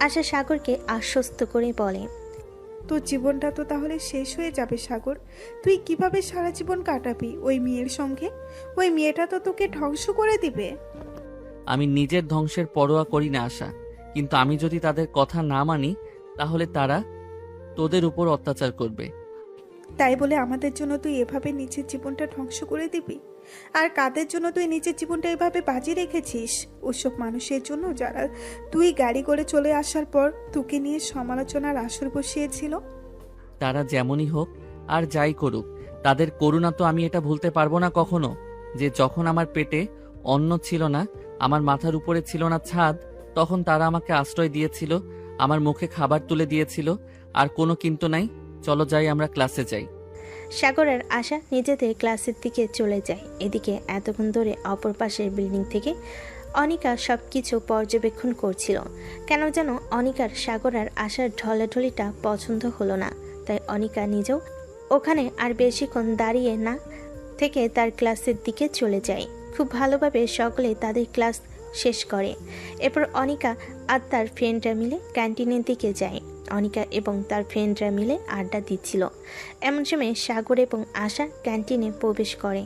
আশা সাগরকে আশ্বস্ত করে বলে, তোর জীবনটা তো তাহলে শেষ হয়ে যাবে সাগর। তুই কিভাবে সারা জীবন কাটাবি ওই মেয়ের সঙ্গে? ওই মেয়েটা তো তোকে ধ্বংস করে দিবে। আমি নিজের ধ্বংসের পরোয়া করি না আশা, কিন্তু আমি যদি তাদের কথা না মানি তাহলে তারা তোদের উপর অত্যাচার করবে। তাই বলে আমাদের জন্য তুই এভাবে নিজের জীবনটা ধ্বংস করে দিবি? আর কাদের জন্য তুই নিজের জীবনটা এভাবে বাজি রেখেছিস? ওসব মানুষের জন্য যারা তুই গাড়ি করে চলে আসার পর তোকে নিয়ে সমালোচনার আসর বসিয়েছিল। তারা যেমনই হোক আর যাই করুক, তাদের করুণা তো আমি এটা ভুলতে পারবো না কখনো। যে যখন আমার পেটে অন্ন ছিল না, আমার মাথার উপরে ছিল না ছাদ, তখন তারা আমাকে আশ্রয় দিয়েছিল, আমার মুখে খাবার তুলে দিয়েছিল। আর কোনো কিন্তু নাই। চলো যাই, আমরা ক্লাসে যাই। সাগর আর আশা নিজেদের ক্লাসের দিকে চলে যায়। এদিকে এতক্ষণ ধরে অপর পাশের বিল্ডিং থেকে অনিকা সবকিছু পর্যবেক্ষণ করছিল। কেন যেন অনিকার সাগর আর আশার ঢলাঢলিটা পছন্দ হলো না। তাই অনিকা নিজেও ওখানে আর বেশিক্ষণ দাঁড়িয়ে না থেকে তার ক্লাসের দিকে চলে যায়। খুব ভালোভাবে সকলে তাদের ক্লাস শেষ করে। এরপর অনিকা আর তার ফ্রেন্ডরা মিলে ক্যান্টিনের দিকে যায়। অনিকা এবং তার ফ্রেন্ডরা মিলে আড্ডা দিচ্ছিল। এমন সময় সাগর এবং আশা ক্যান্টিনে প্রবেশ করে।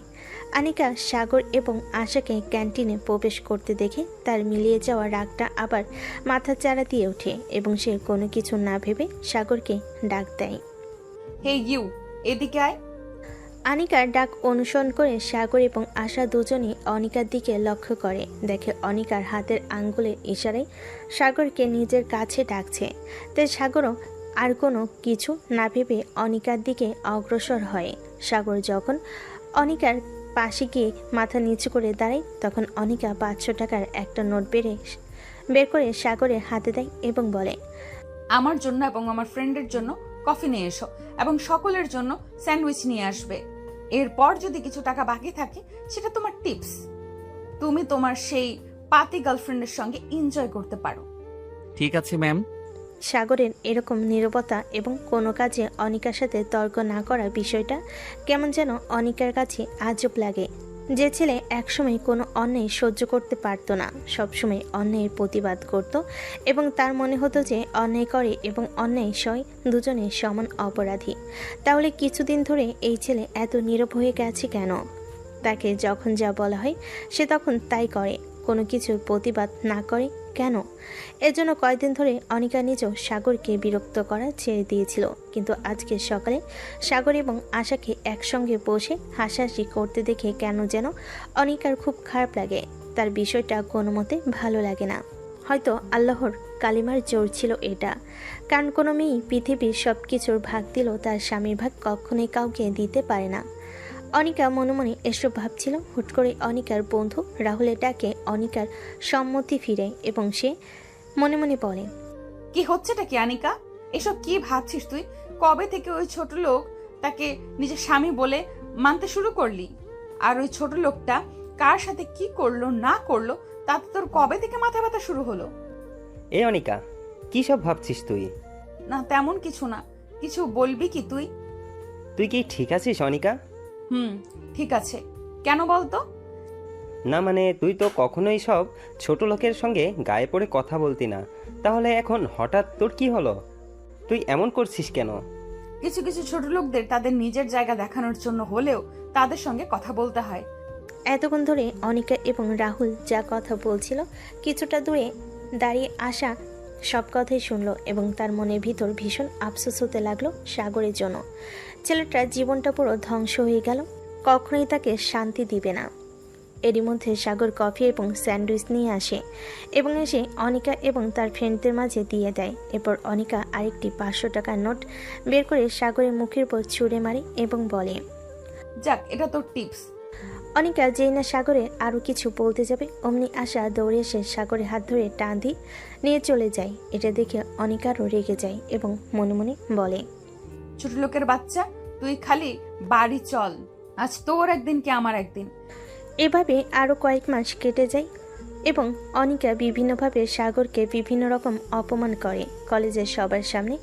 অনিকা সাগর এবং আশাকে ক্যান্টিনে প্রবেশ করতে দেখে তার মিলিয়ে যাওয়া রাগটা আবার মাথা চাড়া দিয়ে ওঠে এবং সে কোনো কিছু না ভেবে সাগরকে ডাক দেয়। হে ইউ, এদিকে আয়। অনিকার ডাক অনুসরণ করে সাগর এবং আশা দুজনেই অনিকার দিকে লক্ষ্য করে। দেখে অনিকার হাতের আঙ্গুলের ইশারায় সাগরকে নিজের কাছে ডাকছে। তাই সাগরও আর কোনো কিছু না ভেবে অনিকার দিকে অগ্রসর হয়। সাগর যখন অনিকার পাশে গিয়ে মাথা নিচু করে দাঁড়ায়, তখন অনিকা 500 টাকার একটা নোট বের করে সাগরের হাতে দেয় এবং বলে, আমার জন্য এবং আমার ফ্রেন্ডের জন্য কফি নিয়ে এসো এবং সকলের জন্য স্যান্ডউইচ নিয়ে আসবে। এরপর যদি কিছু টাকা বাকি থাকে সেটা তোমার টিপস। তুমি তোমার সেই পাতি গার্লফ্রেন্ডের সঙ্গে এনজয় করতে পারো। ঠিক আছে ম্যাম। সাগরের এরকম নীরবতা এবং কোনো কাজে অনিকার সাথে তর্ক না করা বিষয়টা কেমন যেন অনিকার কাছে আজব লাগে। যে ছেলে একসময় কোনো অন্যায় সহ্য করতে পারতো না, সবসময় অন্যায়ের প্রতিবাদ করত এবং তার মনে হতো যে অন্যায় করে এবং অন্যায় সয় দুজনে সমান অপরাধী, তাহলে কিছুদিন ধরে এই ছেলে এত নীরব হয়ে গেছে কেন? তাকে যখন যা বলা হয় সে তখন তাই করে, কোনো কিছুর প্রতিবাদ না করে কেন? এজন্য কয়েকদিন ধরে অনিকা নিজেও সাগরকে বিরক্ত করা ছেড়ে দিয়েছিল। কিন্তু আজকে সকালে সাগর এবং আশাকে একসঙ্গে বসে হাসাহাসি করতে দেখে কেন যেন অনিকার খুব খারাপ লাগে। তার বিষয়টা কোনো মতে ভালো লাগে না। হয়তো আল্লাহর কালিমার জোর ছিল এটা, কারণ কোনো মেয়েই পৃথিবীর সব কিছুর ভাগ দিলেও তার স্বামীর ভাগ কখনোই কাউকে দিতে পারে না। অনিকা মনে মনে এসব ভাবছিল। হুট করে অনিকার বন্ধু রাহুলের ডাকে অনিকার সম্মতি ফিরে এবং সে মনে মনে বলে, কি হচ্ছেটা কি আনিকা? এসব কি ভাবছিস তুই? কবে থেকে ওই ছোট লোক তাকে নিজের স্বামী বলে মানতে শুরু করলি? আর ওই ছোট লোকটা কার সাথে কি করলো না করলো তাতে তোর কবে থেকে মাথা ব্যথা শুরু হলো? এ অনিকা, কি সব ভাবছিস তুই? না তেমন কিছু না। কিছু বলবি কি তুই? তুই কি ঠিক আছিস অনিকা? ঠিক আছে। কেন বলতো? না মানে তুই তো কখনোই সব ছোট লোকের সঙ্গে গায়ে পড়ে কথা বলতি না, তাহলে এখন হঠাৎ তোর কি হলো? তুই এমন করছিস কেন? কিছু কিছু ছোট লোকদের তাদের নিজের জায়গা দেখানোর জন্য হলেও তাদের সঙ্গে কথা বলতে হয়। এতক্ষণ ধরে অনিকা এবং রাহুল যা কথা বলছিল কিছুটা দূরে দাঁড়িয়ে আসা সব কথাই শুনলো এবং তার মনের ভিতর ভীষণ আফসোস হতে লাগলো সাগরের জন্য। ছেলেটার জীবনটা পুরো ধ্বংস হয়ে গেল, কখনোই তাকে শান্তি দিবে না। এরই মধ্যে সাগর কফি এবং স্যান্ডউইচ নিয়ে আসে এবং এসে অনিকা এবং তার ফ্রেন্ডদের মাঝে দিয়ে দেয়। এরপর অনিকা আরেকটি 500 টাকার নোট বের করে সাগরের মুখের উপর ছুঁড়ে মারে এবং বলে, যাক, এটা তোর টিপস। অনিকা যেই না সাগরের আরও কিছু বলতে যাবে অমনি আশা দৌড়ে এসে সাগরের হাত ধরে টান দিয়ে নিয়ে চলে যায়। এটা দেখে অনিকারও রেগে যায় এবং মনে মনে বলে, ছোট লোকের বাচ্চা, তুই খালি বাড়ি চল, আজ তোর একদিন কি আমার একদিন। এভাবে আরও কয়েক মাস কেটে যায় এবং অনিকা বিভিন্নভাবে সাগরকে বিভিন্ন রকম অপমান করে। কলেজের সবার সামনে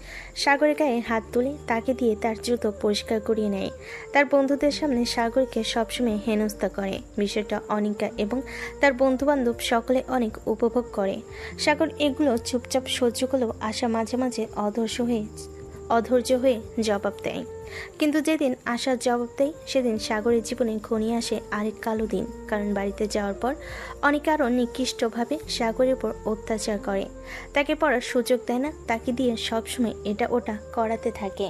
সাগরের গায়ে হাত তুলে তাকে দিয়ে তার জুতো পরিষ্কার করিয়ে নেয়। তার বন্ধুদের সামনে সাগরকে সবসময় হেনস্থা করে। বিষয়টা অনিকা এবং তার বন্ধুবান্ধব সকলে অনেক উপভোগ করে। সাগর এগুলো চুপচাপ সহ্য করলেও আশা মাঝে মাঝে অধৈর্য হয়ে জবাব দেয়। কিন্তু যেদিন আশার জবাব দেয় সেদিন সাগরের জীবনে ঘনিয়ে আসে আরেক কালো দিন। কারণ বাড়িতে যাওয়ার পর অনেক আরও নিকৃষ্টভাবে সাগরের উপর অত্যাচার করে। তাকে পড়ার সুযোগ দেয় না, তাকে দিয়ে সবসময় এটা ওটা করাতে থাকে।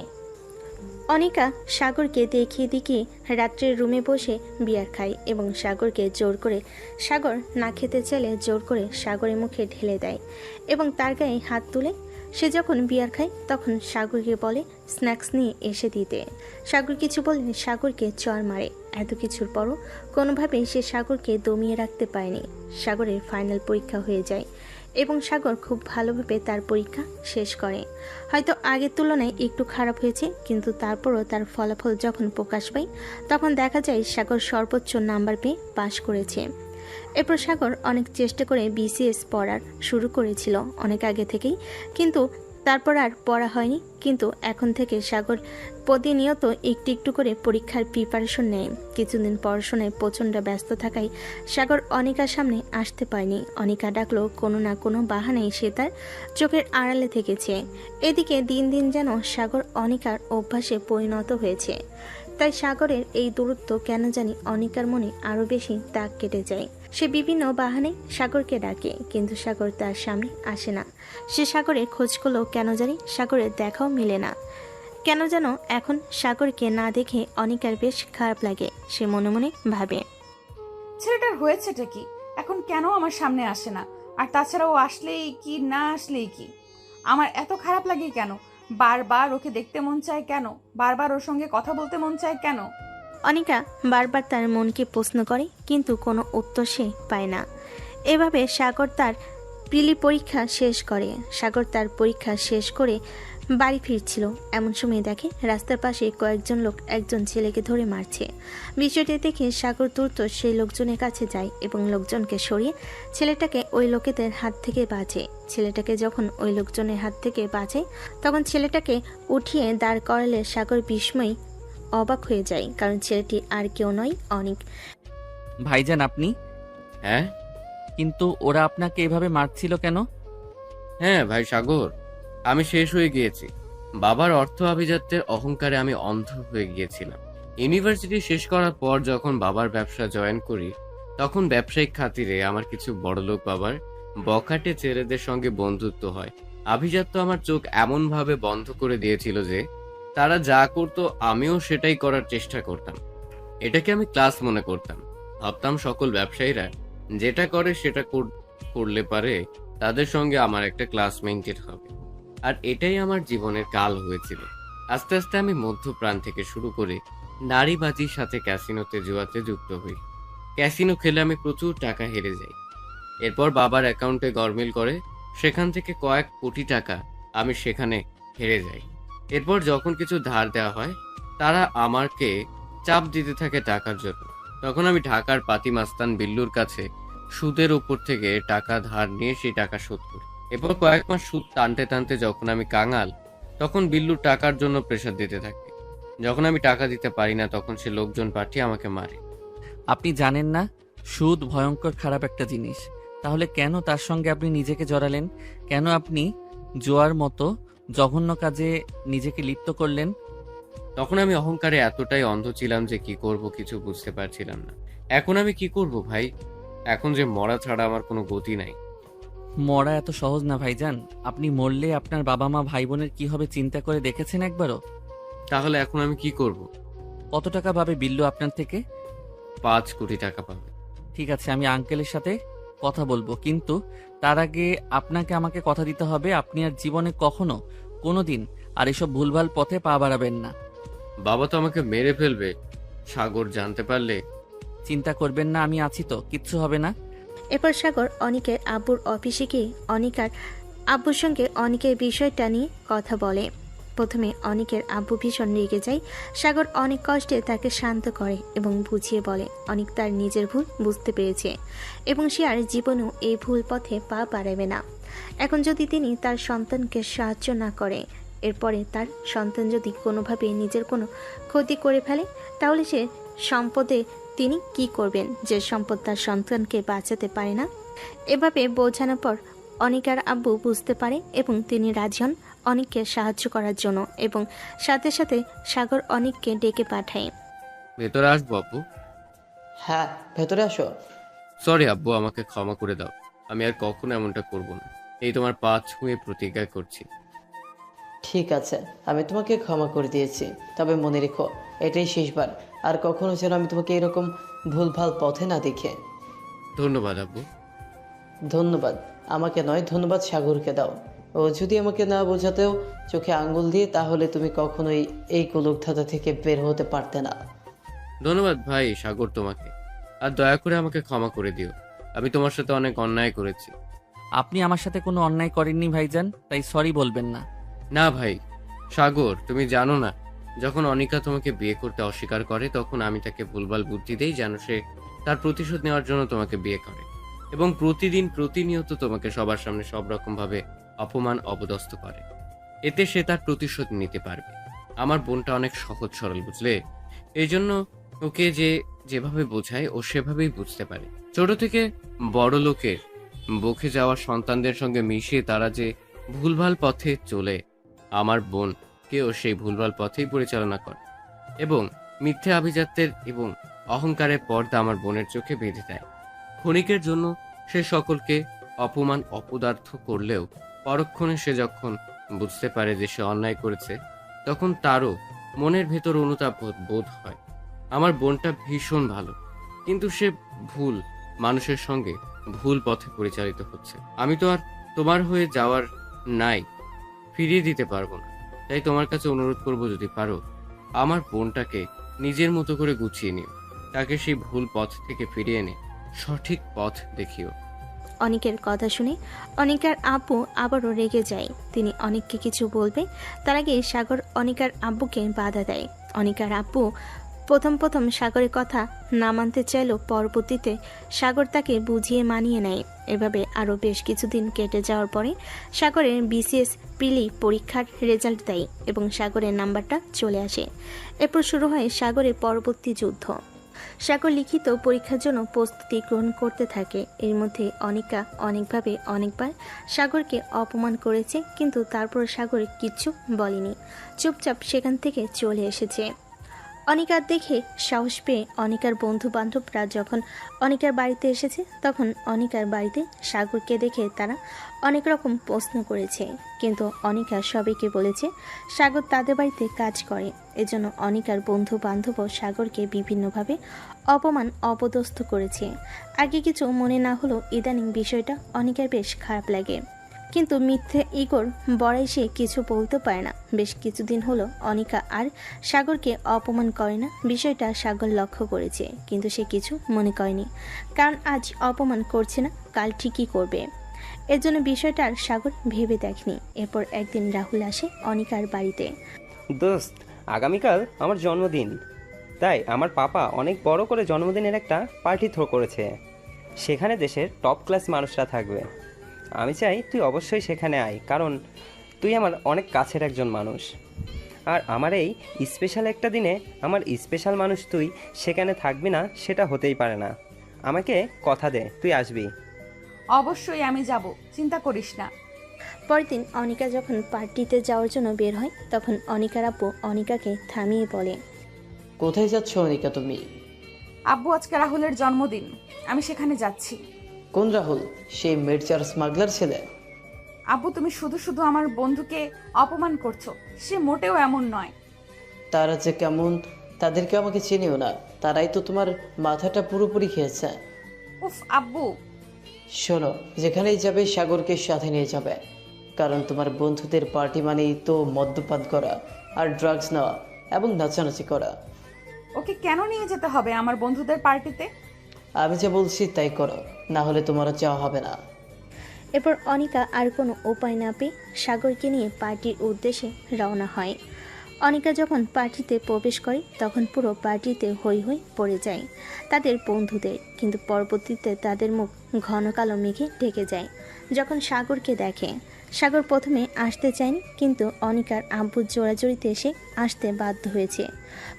অনিকা সাগরকে দেখিয়ে দেখিয়ে রাত্রের রুমে বসে বিয়ার খায় এবং সাগরকে জোর করে, সাগর না খেতে চাইলে জোর করে সাগরের মুখে ঢেলে দেয় এবং তার গায়ে হাত তুলে সে যখন বিয়ার খায় তখন সাগরকে বলে স্ন্যাক্স নিয়ে এসে দিতে। সাগর কিছু বলে সাগরকে চড় মারে। এত কিছুর পরও কোনোভাবেই সে সাগরকে দমিয়ে রাখতে পারেনি। সাগরের ফাইনাল পরীক্ষা হয়ে যায় এবং সাগর খুব ভালোভাবে তার পরীক্ষা শেষ করে। হয়তো আগের তুলনায় একটু খারাপ হয়েছে, কিন্তু তারপরও তার ফলাফল যখন প্রকাশ পায় তখন দেখা যায় সাগর সর্বোচ্চ নাম্বার পেয়ে পাশ করেছে। এরপর সাগর অনেক চেষ্টা করে বিসিএস পড়ার শুরু করেছিল অনেক আগে থেকেই, কিন্তু তারপর আর পড়া হয়নি। কিন্তু এখন থেকে সাগর প্রতিনিয়ত একটু একটু করে পরীক্ষার প্রিপারেশন নেয়। কিছুদিন পড়াশোনায় প্রচণ্ড ব্যস্ত থাকায় সাগর অনিকার সামনে আসতে পারেনি। অনিকা ডাকলো কোনো না কোনো বাহানায় সে তার চোখের আড়ালে থেকেছে। এদিকে দিন দিন যেন সাগর অনিকার অভ্যাসে পরিণত হয়েছে। তাই সাগরের এই দূরত্ব কেন জানি অনিকার মনে আরও বেশি দাগ কেটে যায়। সে বিভিন্ন বাহানায় সাগরকে ডাকে, কিন্তু সাগর তার সামনে আসে না। সে সাগরের খোঁজ করলেও কেন জানি সাগরের দেখাও মিলে না। কেন যেন এখন সাগরকে না দেখে অনিকার বেশ খারাপ লাগে। সে মনে মনে ভাবে, ছেলেটার হয়েছেটা কি, এখন কেন আমার সামনে আসে না? আর তাছাড়া ও আসলেই কি না আসলেই কি, আমার এত খারাপ লাগে কেন? বারবার ওকে দেখতে মন চায় কেন? বারবার ওর সঙ্গে কথা বলতে মন চায় কেন? অনিকা বারবার তার মনকে প্রশ্ন করে, কিন্তু কোনো উত্তর সে পায় না। এভাবে সাগর তার প্রিলি পরীক্ষা শেষ করে। সাগর তার পরীক্ষা শেষ করে বাড়ি ফিরছিল, এমন সময় দেখে রাস্তার পাশে কয়েকজন লোক একজন ছেলেকে ধরে মারছে। বিষয়টি দেখে সাগর দ্রুত সেই লোকজনের কাছে যায় এবং লোকজনকে সরিয়ে ছেলেটাকে ওই লোকেদের হাত থেকে বাঁচে। ছেলেটাকে যখন ওই লোকজনের হাত থেকে বাঁচে তখন ছেলেটাকে উঠিয়ে দাঁড় করালে সাগর বিস্ময় অবাক হয়ে যায়, কারণ ছেলেটি আর কেউ নয়, অনিক। ভাইজান আপনি? হ্যাঁ কিন্তু ওরা আপনাকে এভাবে মারছিল কেন? হ্যাঁ ভাই সাগর, আমি শেষ হয়ে গিয়েছি। বাবার অর্থ আভিজাত্যের অহংকারে আমি অন্ধ হয়ে গিয়েছিলাম। ইউনিভার্সিটি শেষ করার পর যখন বাবার ব্যবসা জয়েন করি তখন ব্যবসায়িক খাতিরে আমার কিছু বড়লোক বাবার বখাটে ছেলেদের সঙ্গে বন্ধুত্ব হয়। আভিজাত্য আমার চোখ এমন ভাবে বন্ধ করে দিয়েছিল যে তারা যা করতো আমিও সেটাই করার চেষ্টা করতাম। এটাকে আমি ক্লাস মনে করতাম। ভাবতাম সকল ব্যবসায়ীরা যেটা করে সেটা করলে পারে তাদের সঙ্গে আমার একটা ক্লাস মেইনটেন হবে। আর এটাই আমার জীবনের কাল হয়েছিল। আস্তে আস্তে আমি মধ্যপ্রাণ থেকে শুরু করে নারীবাজির সাথে ক্যাসিনোতে জুয়াতে যুক্ত হই। ক্যাসিনো খেলে আমি প্রচুর টাকা হেরে যাই। এরপর বাবার অ্যাকাউন্টে গরমিল করে সেখান থেকে কয়েক কোটি টাকা আমি সেখানে হেরে যাই। এরপর যখন কিছু ধার দেওয়া হয় তারা আমাকে চাপ দিতে থাকে টাকার জন্য। তখন আমি ঢাকার পাতি মাস্তান বিল্লুর কাছে সুদের উপর থেকে টাকা ধার নিয়ে সেই টাকা শোধ করি। এরপর কয়েক মাস সুদ টানতে টানতে যখন আমি কাঙাল তখন বিল্লুর টাকার জন্য প্রেশার দিতে থাকে। যখন আমি টাকা দিতে পারি না তখন সে লোকজন পাঠিয়ে আমাকে মারে। আপনি জানেন না সুদ ভয়ঙ্কর খারাপ একটা জিনিস? তাহলে কেন তার সঙ্গে আপনি নিজেকে জড়ালেন? কেন আপনি জোয়ার মতো জঘন্য কাজে নিজেকে লিপ্ত করলেন? তখন আমি অহংকারে এতটাই অন্ধ ছিলাম যে কি করব কিছু বুঝতে পারছিলাম না। এখন আমি কি করব ভাই? এখন যে মরা ছাড়া আমার কোনো গতি নাই। মরা এত সহজ না ভাইজান। আপনি মরলে আপনার বাবা মা ভাই বোনের কি হবে চিন্তা করে দেখেছেন একবারও? তাহলে এখন আমি কি করব? কত টাকা পাবে বিল্লু আপনার থেকে? 5 কোটি টাকা পাবে। ঠিক আছে, আমি আঙ্কেলের সাথে কথা বলবো, কিন্তু তার আগে আপনাকে আমাকে কথা দিতে হবে আপনি আর জীবনে কখনো কোনোদিন আর এসব ভুলভাল পথে পা বাড়াবেন না। বাবা তো আমাকে মেরে ফেলবে, সাগর জানতে পারলে। চিন্তা করবেন না, আমি আছি তো, কিচ্ছু হবে না। এরপর সাগর অনিকের আব্বুর অফিসে গিয়ে অনিকার আব্বুর সঙ্গে অনিকের বিষয়টা নিয়ে কথা বলে। প্রথমে অনিকের আব্বু ভীষণ রেগে যায়। সাগর অনেক কষ্টে তাকে শান্ত করে এবং বুঝিয়ে বলে অনিক তার নিজের ভুল বুঝতে পেরেছে এবং সে আর জীবনেও এই ভুল পথে পা বাড়াবে না। এখন যদি তিনি তার সন্তানকে সাহায্য না করে, এরপরে তার সন্তান যদি কোনোভাবে নিজের কোনো ক্ষতি করে ফেলে, তাহলে সে সম্পদে তিনি কি করবেন, যে সম্পদ তার সন্তানকে বাঁচাতে পারে না। এভাবে বোঝানোর পর অনিকার আব্বু বুঝতে পারে এবং তিনি রাজি হন অনিককে সাহায্য করার জন্য এবং সাথে সাথে সাগর অনিককে ডেকে পাঠায়। ভেতরে আসবো আব্বু? হ্যাঁ, ভেতরে আসো। সরি আব্বু, আমাকে ক্ষমা করে দাও। আমি আর কখনো এমনটা করব না। এই তোমার পা ছুঁয়ে প্রতিজ্ঞা করছি। ঠিক আছে, আমি তোমাকে ক্ষমা করে দিয়েছি, তবে মনে রেখো এটাই শেষবার। আর কখনো যেন আমি তোমাকে এরকম ভুলভাল পথে না দেখে। ধন্যবাদ আব্বু। ধন্যবাদ আমাকে নয়, ধন্যবাদ সাগরকে দাও। ও যদি আমাকে না বোঝাতেও চোখে আঙ্গুল দিয়ে, তাহলে তুমি কখনোই এই কলুকধাতা থেকে বের হতে পারতে না। ধন্যবাদ ভাই সাগর তোমাকে। আর দয়া করে আমাকে ক্ষমা করে দিও, আমি তোমার সাথে অনেক অন্যায় করেছি। আপনি আমার সাথে কোনো অন্যায় করেননি ভাইজান, তাই সরি বলবেন না। না ভাই সাগর, তুমি জানো না, যখন অনিকা তোমাকে বিয়ে করতে অস্বীকার করে তখন আমি তাকে ভুলভাল বুদ্ধি দেই যেন সে তার প্রতিশোধ নেওয়ার জন্য তোমাকে বিয়ে করে এবং প্রতিদিন প্রতিনিয়ত তোমাকে সবার সামনে সব রকম ভাবে অপমান অপদস্থ করে। এতে সে তার প্রতিশোধ নিতে পারবে। আমার বোনটা অনেক সহজ সরল, বুঝলে? এই জন্য ওকে যেভাবে বোঝায় ও সেভাবেই বুঝতে পারে। ছোট থেকে বড় লোকের বকে যাওয়া সন্তানদের সঙ্গে মিশিয়ে তারা যে ভুলভাল পথে চলে, আমার বোনকেও সেই ভুলভাল পথেই পরিচালনা করে এবং মিথ্যে আভিজাত্যের এবং অহংকারের পর্দা আমার বোনের চোখে বেঁধে দেয়। ক্ষণিকের জন্য সে সকলকে অপমান অপদার্থ করলেও পরক্ষণে সে যখন বুঝতে পারে যে সে অন্যায় করেছে, তখন তারও মনের ভেতর অনুতাপ বোধ হয়। আমার বোনটা ভীষণ ভালো, কিন্তু সে ভুল মানুষের সঙ্গে ভুল পথে পরিচালিত হচ্ছে। আমি তো আর তোমার হয়ে যাওয়ার নাই ফিরিয়ে দিতে পারবো না, তাই তোমার কাছে অনুরোধ করব, যদি পারো আমার বোনটাকে নিজের মতো করে গুছিয়ে নিও, তাকে সেই ভুল পথ থেকে ফিরিয়ে এনে সঠিক পথ দেখিও। অনিকের কথা শুনে অনিকার আব্বু আবারও রেগে যায়। তিনি অনিককে কিছু বলবে তার আগে সাগর অনিকার আব্বুকে বাধা দেয়। অনিকার আব্বু প্রথম সাগরের কথা না মানতে চাইলেও পরবর্তীতে সাগর তাকে বুঝিয়ে মানিয়ে নেয়। এভাবে আরও বেশ কিছুদিন কেটে যাওয়ার পরে সাগরের বিসিএস প্রিলি পরীক্ষার রেজাল্ট দেয় এবং সাগরের নাম্বারটা চলে আসে। এরপর শুরু হয় সাগরের পরবর্তী যুদ্ধ। সাগর লিখিত পরীক্ষার জন্য প্রস্তুতি গ্রহণ করতে থাকে। এর মধ্যে অনিকা অনেকভাবে অনেকবার সাগরকে অপমান করেছে, কিন্তু তারপর সাগর কিচ্ছু বলেনি, চুপচাপ সেখান থেকে চলে এসেছে। অনিকার দেখে সাহস পেয়ে অনিকার বন্ধু বান্ধবরা যখন অনিকার বাড়িতে এসেছে, তখন অনিকার বাড়িতে সাগরকে দেখে তারা অনেক রকম প্রশ্ন করেছে, কিন্তু অনিকা সবাইকে বলেছে সাগর তাদের বাড়িতে কাজ করে। এজন্য অনিকার বন্ধু বান্ধবও সাগরকে বিভিন্নভাবে অপমান অপদস্থ করেছে। আগে কিছু মনে না হলেও ইদানিং বিষয়টা অনিকার বেশ খারাপ লাগে, কিন্তু মিথ্যে ইগোর বড়াই সে কিছু বলতে পারে না। বেশ কিছুদিন হলো অনিকা আর সাগরকে অপমান করে না, বিষয়টা সাগর লক্ষ্য করেছে, কিন্তু সে কিছু মনে করেনি, কারণ আজ অপমান করছে না, কাল ঠিকই করবে। এর জন্য বিষয়টা আর সাগর ভেবে দেখনি। এরপর একদিন রাহুল আসে অনিকার বাড়িতে। দোস্ত, আগামীকাল আমার জন্মদিন, তাই আমার পাপা অনেক বড় করে জন্মদিনের একটা পার্টি থ্রো করেছে। সেখানে দেশের টপ ক্লাস মানুষরা থাকবে। আমি চাই তুই অবশ্যই সেখানে আয়, কারণ তুই আমার অনেক কাছের একজন মানুষ। আর আমার এই স্পেশাল একটা দিনে আমার স্পেশাল মানুষ তুই সেখানে থাকবি না, সেটা হতেই পারে না। আমাকে কথা দে তুই আসবি। অবশ্যই আমি যাব, চিন্তা করিস না। পরের দিন অনিকা যখন পার্টিতে যাওয়ার জন্য বের হয়, তখন অনিকার আব্বু অনিকাকে থামিয়ে বলে, কোথায় যাচ্ছ অনিকা তুমি? আব্বু, আজকে রাহুলের জন্মদিন, আমি সেখানে যাচ্ছি। কোন রাহুল? সেই মির্জার স্মাগলার ছেলে? আব্বু, তুমি শুধু শুধু আমার বন্ধুকে অপমান করছো, সে মোটেও এমন নয়। তারা যে কেমন তাদেরকে আমাকে চিনিও না, তারাই তো তোমার মাথাটা পুরোপুরি খেয়েছে। উফ আব্বু। শোনো, যেখানেই যাবে সাগরকে সাথে নিয়ে যাবে, কারণ তোমার বন্ধুদের পার্টি মানেই তো মদ্যপান করা আর ড্রাগস নেওয়া এবং নাচানাচি করা। ওকে কেন নিয়ে যেতে হবে আমার বন্ধুদের পার্টিতে? আমি যা বলছি তাই করো, না হলে তোমারও চাওয়া হবে না। এরপর অনিকা আর কোনো উপায় না পেয়ে সাগরকে নিয়ে পার্টির উদ্দেশ্যে রওনা হয়। অনিকা যখন পার্টিতে প্রবেশ করে তখন পুরো পার্টিতে হৈ হৈ পড়ে যায় তাদের বন্ধুদের, কিন্তু পরবর্তীতে তাদের মুখ ঘন কালো মেঘে ঢেকে যায় যখন সাগরকে দেখে। সাগর প্রথমে আসতে চায়নি, কিন্তু অনিকার আব্বুর জোড়াজড়িতে এসে আসতে বাধ্য হয়েছে।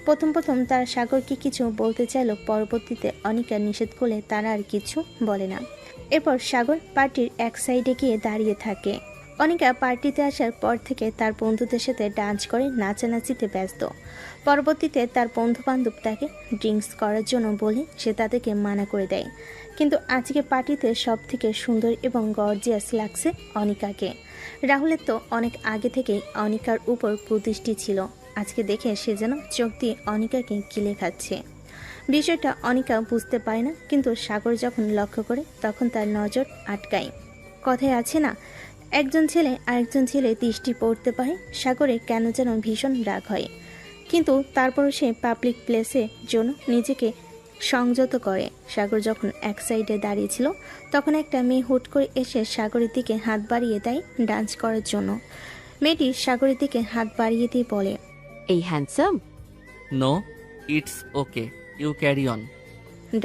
প্রথম তারা সাগরকে কিছু বলতে চাইল, পরবর্তীতে অনিকা নিষেধ করলে তারা আর কিছু বলে না। এরপর সাগর পার্টির এক সাইডে গিয়ে দাঁড়িয়ে থাকে। অনিকা পার্টিতে আসার পর থেকে তার বন্ধুদের সাথে ডান্স করে নাচানাচিতে ব্যস্ত। পরবর্তীতে তার বন্ধুবান্ধব তাকে ড্রিঙ্কস করার জন্য বলে সে তাদেরকে মানা করে দেয়, কিন্তু আজকে পার্টিতে সব থেকে সুন্দর এবং গর্জিয়াস লাগছে অনিকাকে। রাহুলের তো অনেক আগে থেকেই অনিকার উপর কুদৃষ্টি ছিল, আজকে দেখে সে যেন চোখ দিয়ে অনিকাকে গিলে খাচ্ছে। বিষয়টা অনিকা বুঝতে পারে না, কিন্তু সাগর যখন লক্ষ্য করে তখন তার নজর আটকায়। কথায় আছে না, একজন ছেলে আরেকজন ছেলে দৃষ্টি পড়তে পারে। সাগরে কেন যেন ভীষণ রাগ হয়, কিন্তু তারপরও সে পাবলিক প্লেসের জন্য নিজেকে সংযত করে। সাগর যখন এক সাইডে দাঁড়িয়েছিল তখন একটা মেয়ে হুট করে এসে সাগরের দিকে হাত বাড়িয়ে দেয় ডান্স করার জন্য। মেয়েটি সাগরের দিকে হাত বাড়িয়ে দিয়ে বলে, এই handsome. No, it's okay, you carry on.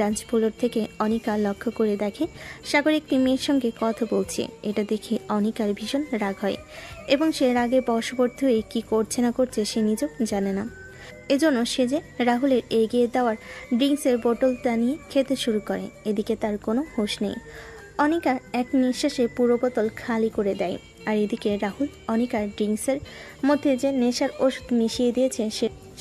Dance floor থেকে অনিকা লক্ষ্য করে দেখে সাগর একটি মেয়ের সঙ্গে কথা বলছে। এটা দেখে অনিকার ভীষণ রাগ হয় এবং সে রাগে বশবর্তী হয়ে কী করছে না করছে সে নিজেও জানে না। এজন্য সে যে রাহুলের এগিয়ে দেওয়ার ড্রিঙ্কসের বোতলটা নিয়ে খেতে শুরু করে, এদিকে তার কোনো হুঁশ নেই। অনিকা এক নিঃশ্বাসে পুরো বোতল খালি করে দেয়, আর এদিকে রাহুল অনিকার ড্রিঙ্কসের মধ্যে যে নেশার ওষুধ মিশিয়ে দিয়েছে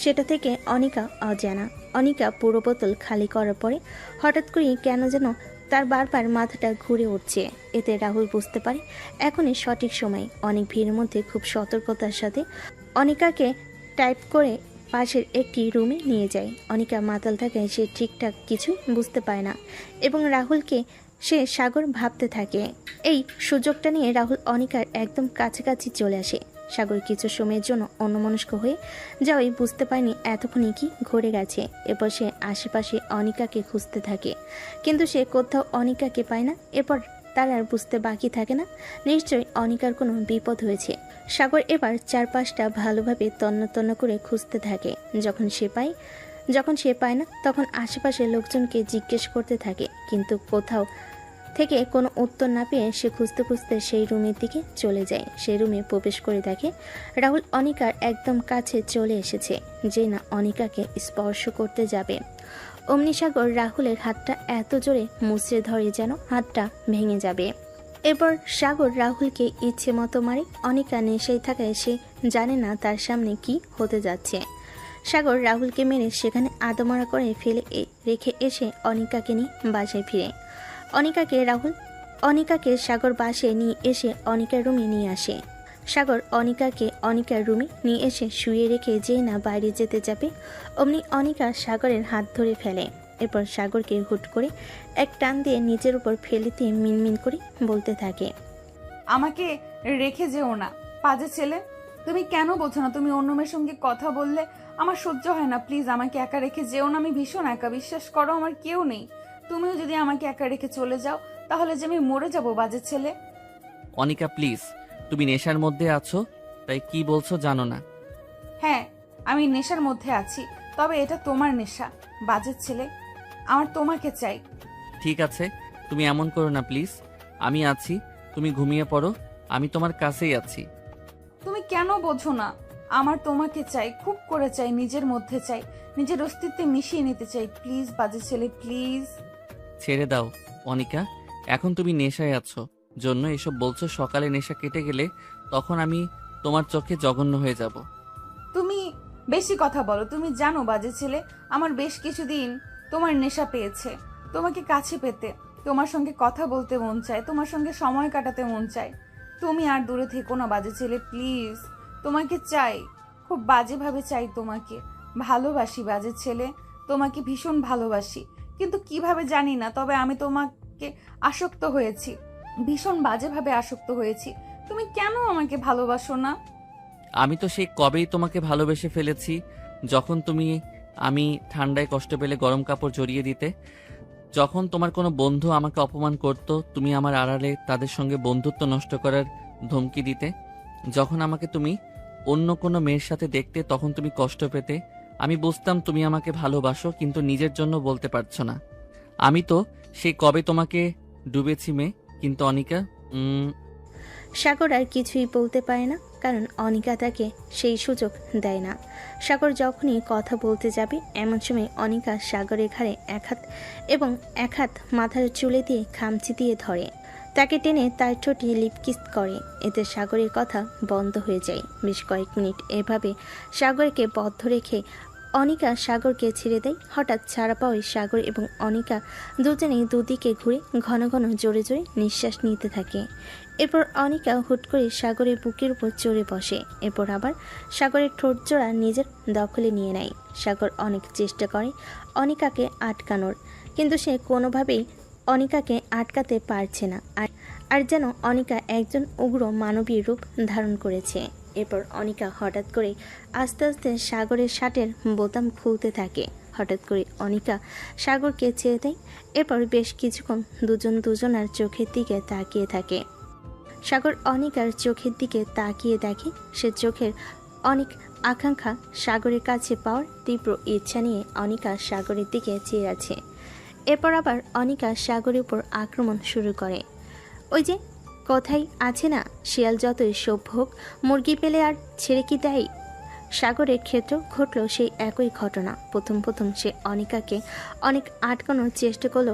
সেটা থেকে অনিকা অজানা। অনিকা পুরো বোতল খালি করার পরে হঠাৎ করেই কেন যেন তার বারবার মাথাটা ঘুরে উঠছে। এতে রাহুল বুঝতে পারে এখনই সঠিক সময়। অনেক ভিড়ের মধ্যে খুব সতর্কতার সাথে অনিকাকে টাইপ করে পাশের একটি রুমে নিয়ে যায়। অনিকা মাতাল থাকায় সে ঠিকঠাক কিছু বুঝতে পারে না এবং রাহুলকে সে সাগর ভাবতে থাকে। এই সুযোগটা নিয়ে রাহুল অনিকার একদম কাছাকাছি চলে আসে। সাগর কিছু সময়ের জন্য অন্যমনস্ক হয়ে যাওয়াই বুঝতে পারেনি এতক্ষণে কি ঘটে গেছে। এরপর সে আশেপাশে অনিকাকে খুঁজতে থাকে, কিন্তু সে কোথাও অনিকাকে পায় না। এরপর তার আর বুঝতে বাকি থাকে না নিশ্চয়ই অনিকার কোনো বিপদ হয়েছে। সাগর এবার চারপাশটা ভালোভাবে তন্ন করে খুঁজতে থাকে। যখন সে পায় না তখন আশেপাশের লোকজনকে জিজ্ঞেস করতে থাকে, কিন্তু কোথাও থেকে কোনো উত্তর না পেয়ে সে খুঁজতে খুঁজতে সেই রুমের দিকে চলে যায়। সেই রুমে প্রবেশ করে দেখে রাহুল অনিকার একদম কাছে চলে এসেছে, যে না অনিকাকে স্পর্শ করতে যাবে। অমনি সাগর রাহুলের হাতটা এত জোরে মুচড়ে ধরে যেন হাতটা ভেঙে যাবে। এরপর সাগর রাহুলকে ইচ্ছে মতো মারে। অনিকা নেশায় থাকায় সে জানে না তার সামনে কি হতে যাচ্ছে। সাগর রাহুলকে মেরে সেখানে আদমরা করে ফেলে রেখে এসে অনিকাকে নিয়ে বাসায় ফিরে। অনিকাকে সাগর বাসায় নিয়ে এসে অনিকার রুমে নিয়ে আসে। সাগর অনিকাকে অনিকার রুমে নিয়ে এসে শুয়ে রেখে যেই না বাইরে যেতে যাবে অমনি অনিকা সাগরের হাত ধরে ফেলে। এরপর সাগরকে হুট করে এক টান দিয়ে নিজের উপর ফেলে দিয়ে মিনমিন করে বলতে থাকে, আমাকে রেখে যেও না পাজে ছেলে। তুমি কেন বোঝো না? তুমি অন্য মেয়ের সঙ্গে কথা বললে আমার সহ্য হয় না। প্লিজ আমাকে একা রেখে যেও না, আমি ভীষণ একা। বিশ্বাস করো, আমার কেউ নেই। তুমিও যদি আমাকে একা রেখে চলে যাও তাহলে যে আমি মরে যাব বাজে ছেলে। অনিকা প্লিজ, তুমি নেশার মধ্যে আছো তাই কি বলছো জানো না। হ্যাঁ, আমি নেশার মধ্যে আছি, তবে এটা তোমার নেশা বাজে ছেলে। আমার তোমাকে চাই। ঠিক আছে, তুমি এমন করো না প্লিজ। আমি আছি, তুমি ঘুমিয়ে পড়ো, আমি তোমার কাছেই আছি। তুমি কেন বোঝো না? আমার তোমাকে চাই, খুব করে চাই, নিজের মধ্যে চাই, নিজের অস্তিত্বে মিশিয়ে নিতে চাই। প্লিজ বাজে ছেলে, প্লিজ। ছেড়ে দাও অনিকা, এখন তুমি নেশায় আছো জন্য এসব বলছো। সকালে নেশা কেটে গেলে তখন আমি তোমার চোখে জঘন্য হয়ে যাব। তুমি বেশি কথা বলো। তুমি জানো বাজে ছেলে, আমার বেশ কিছুদিন তোমার নেশা পেয়েছে। তোমাকে কাছে পেতে, তোমার সঙ্গে কথা বলতে মন চায়, তোমার সঙ্গে সময় কাটাতে মন চায়। তুমি আর দূরে থেকো না বাজে ছেলে, প্লিজ। তোমাকে চাই, খুব বাজেভাবে চাই তোমাকে। ভালোবাসি বাজে ছেলে, তোমাকে ভীষণ ভালোবাসি, কিন্তু কিভাবে জানি না, তবে আমি তোমাকে আসক্ত হয়েছি, ভীষণ বাজেভাবে আসক্ত হয়েছি। তুমি কেন আমাকে ভালোবাসো না? আমি তো সেই কবেই তোমাকে ভালোবেসে ফেলেছি, যখন আমি ঠান্ডায় কষ্ট পেলে গরম কাপড় জড়িয়ে দিতে, যখন তোমার কোনো বন্ধু আমাকে অপমান করত তুমি আমার আড়ালে তাদের সঙ্গে বন্ধুত্ব নষ্ট করার ধমকি দিতে, যখন আমাকে তুমি অন্য কোনো মেয়ের সাথে দেখতে তখন তুমি কষ্ট পেতে। আমি বুঝতাম তুমি আমাকে ভালোবাসো, কিন্তু নিজের জন্য বলতে পারছো না। আমি তো সেই কবে তোমাকে ডুবেছি মেয়ে। কিন্তু অনিকা, সাগর আর কিছুই বলতে পারে না, কারণ অনিকা তাকে সেই সুযোগ দেয় না। সাগর যখনই কথা বলতে যাবে এমন সময় অনিকা সাগরের ঘাড়ে এক হাত মাথার চুলে দিয়ে খামচি দিয়ে ধরে, তাকে টেনে তার ঠোঁটে লিপকিস করে। এতে সাগরের কথা বন্ধ হয়ে যায়। বেশ কয়েক মিনিট এভাবে সাগরকে বদ্ধ রেখে অনিকা সাগরকে ছেড়ে দেয়। হঠাৎ ছাড়া পাওয়া সাগর এবং অনিকা দুজনেই দুদিকে ঘুরে ঘন ঘন জোরে জোরে নিঃশ্বাস নিতে থাকে। এরপর অনিকা হুট করে সাগরের বুকের উপর চড়ে বসে। এরপর আবার সাগরের ঠোঁট জোড়া নিজের দখলে নিয়ে নেয়। সাগর অনেক চেষ্টা করে অনিকাকে আটকানোর, কিন্তু সে কোনোভাবেই অনিকাকে আটকাতে পারছে না। আর যেন অনিকা একজন উগ্র মানবীয় রূপ ধারণ করেছে। এরপর অনিকা হঠাৎ করে আস্তে আস্তে সাগরের শার্টের বোতাম খুলতে থাকে। হঠাৎ করে অনিকা সাগরকে ছেড়ে দেয়। এরপর বেশ কিছুক্ষণ দুজনার চোখের দিকে তাকিয়ে থাকে। সাগর অনিকার চোখের দিকে তাকিয়ে দেখে সে চোখের অনেক আকাঙ্ক্ষা সাগরের কাছে পাওয়ার তীব্র ইচ্ছা নিয়ে অনিকা সাগরের দিকে চেয়ে আছে। এরপর আবার অনিকা সাগরের উপর আক্রমণ শুরু করে। ওই যে কথাই আছে না, শিয়াল যতই সভ্য হোক মুরগি পেলে আর ছেড়ে কি দেয়। সাগরের ক্ষেত্র ঘটল সেই একই ঘটনা। প্রথম সে অনিকাকে অনেক আটকানোর চেষ্টা করলো।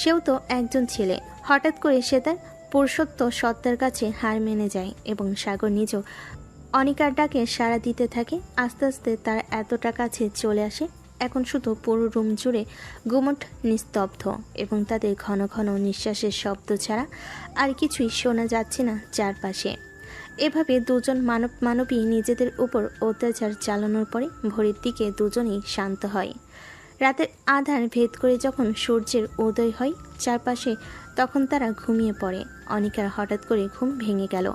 সেও তো একজন ছেলে। হঠাৎ করে সে তার পুরুষত্ব সত্তার কাছে হার মেনে যায় এবং সাগর নিজেও অনিকার ডাকে সাড়া দিতে থাকে। আস্তে আস্তে তার এতটা কাছে চলে আসে, এখন শুধু পুরো রুম জুড়ে গুমট নিস্তব্ধ এবং তাদের ঘন ঘন নিঃশ্বাসের শব্দ ছাড়া আর কিছুই শোনা যাচ্ছে না চারপাশে। এভাবে দুজন মানবী নিজেদের উপর অত্যাচার চালানোর পরে ভোরের দিকে দুজনেই শান্ত হয়। রাতের আধার ভেদ করে যখন সূর্যের উদয় হয় চারপাশে, তখন তারা ঘুমিয়ে পড়ে। অনিকার হঠাৎ করে ঘুম ভেঙে গেল।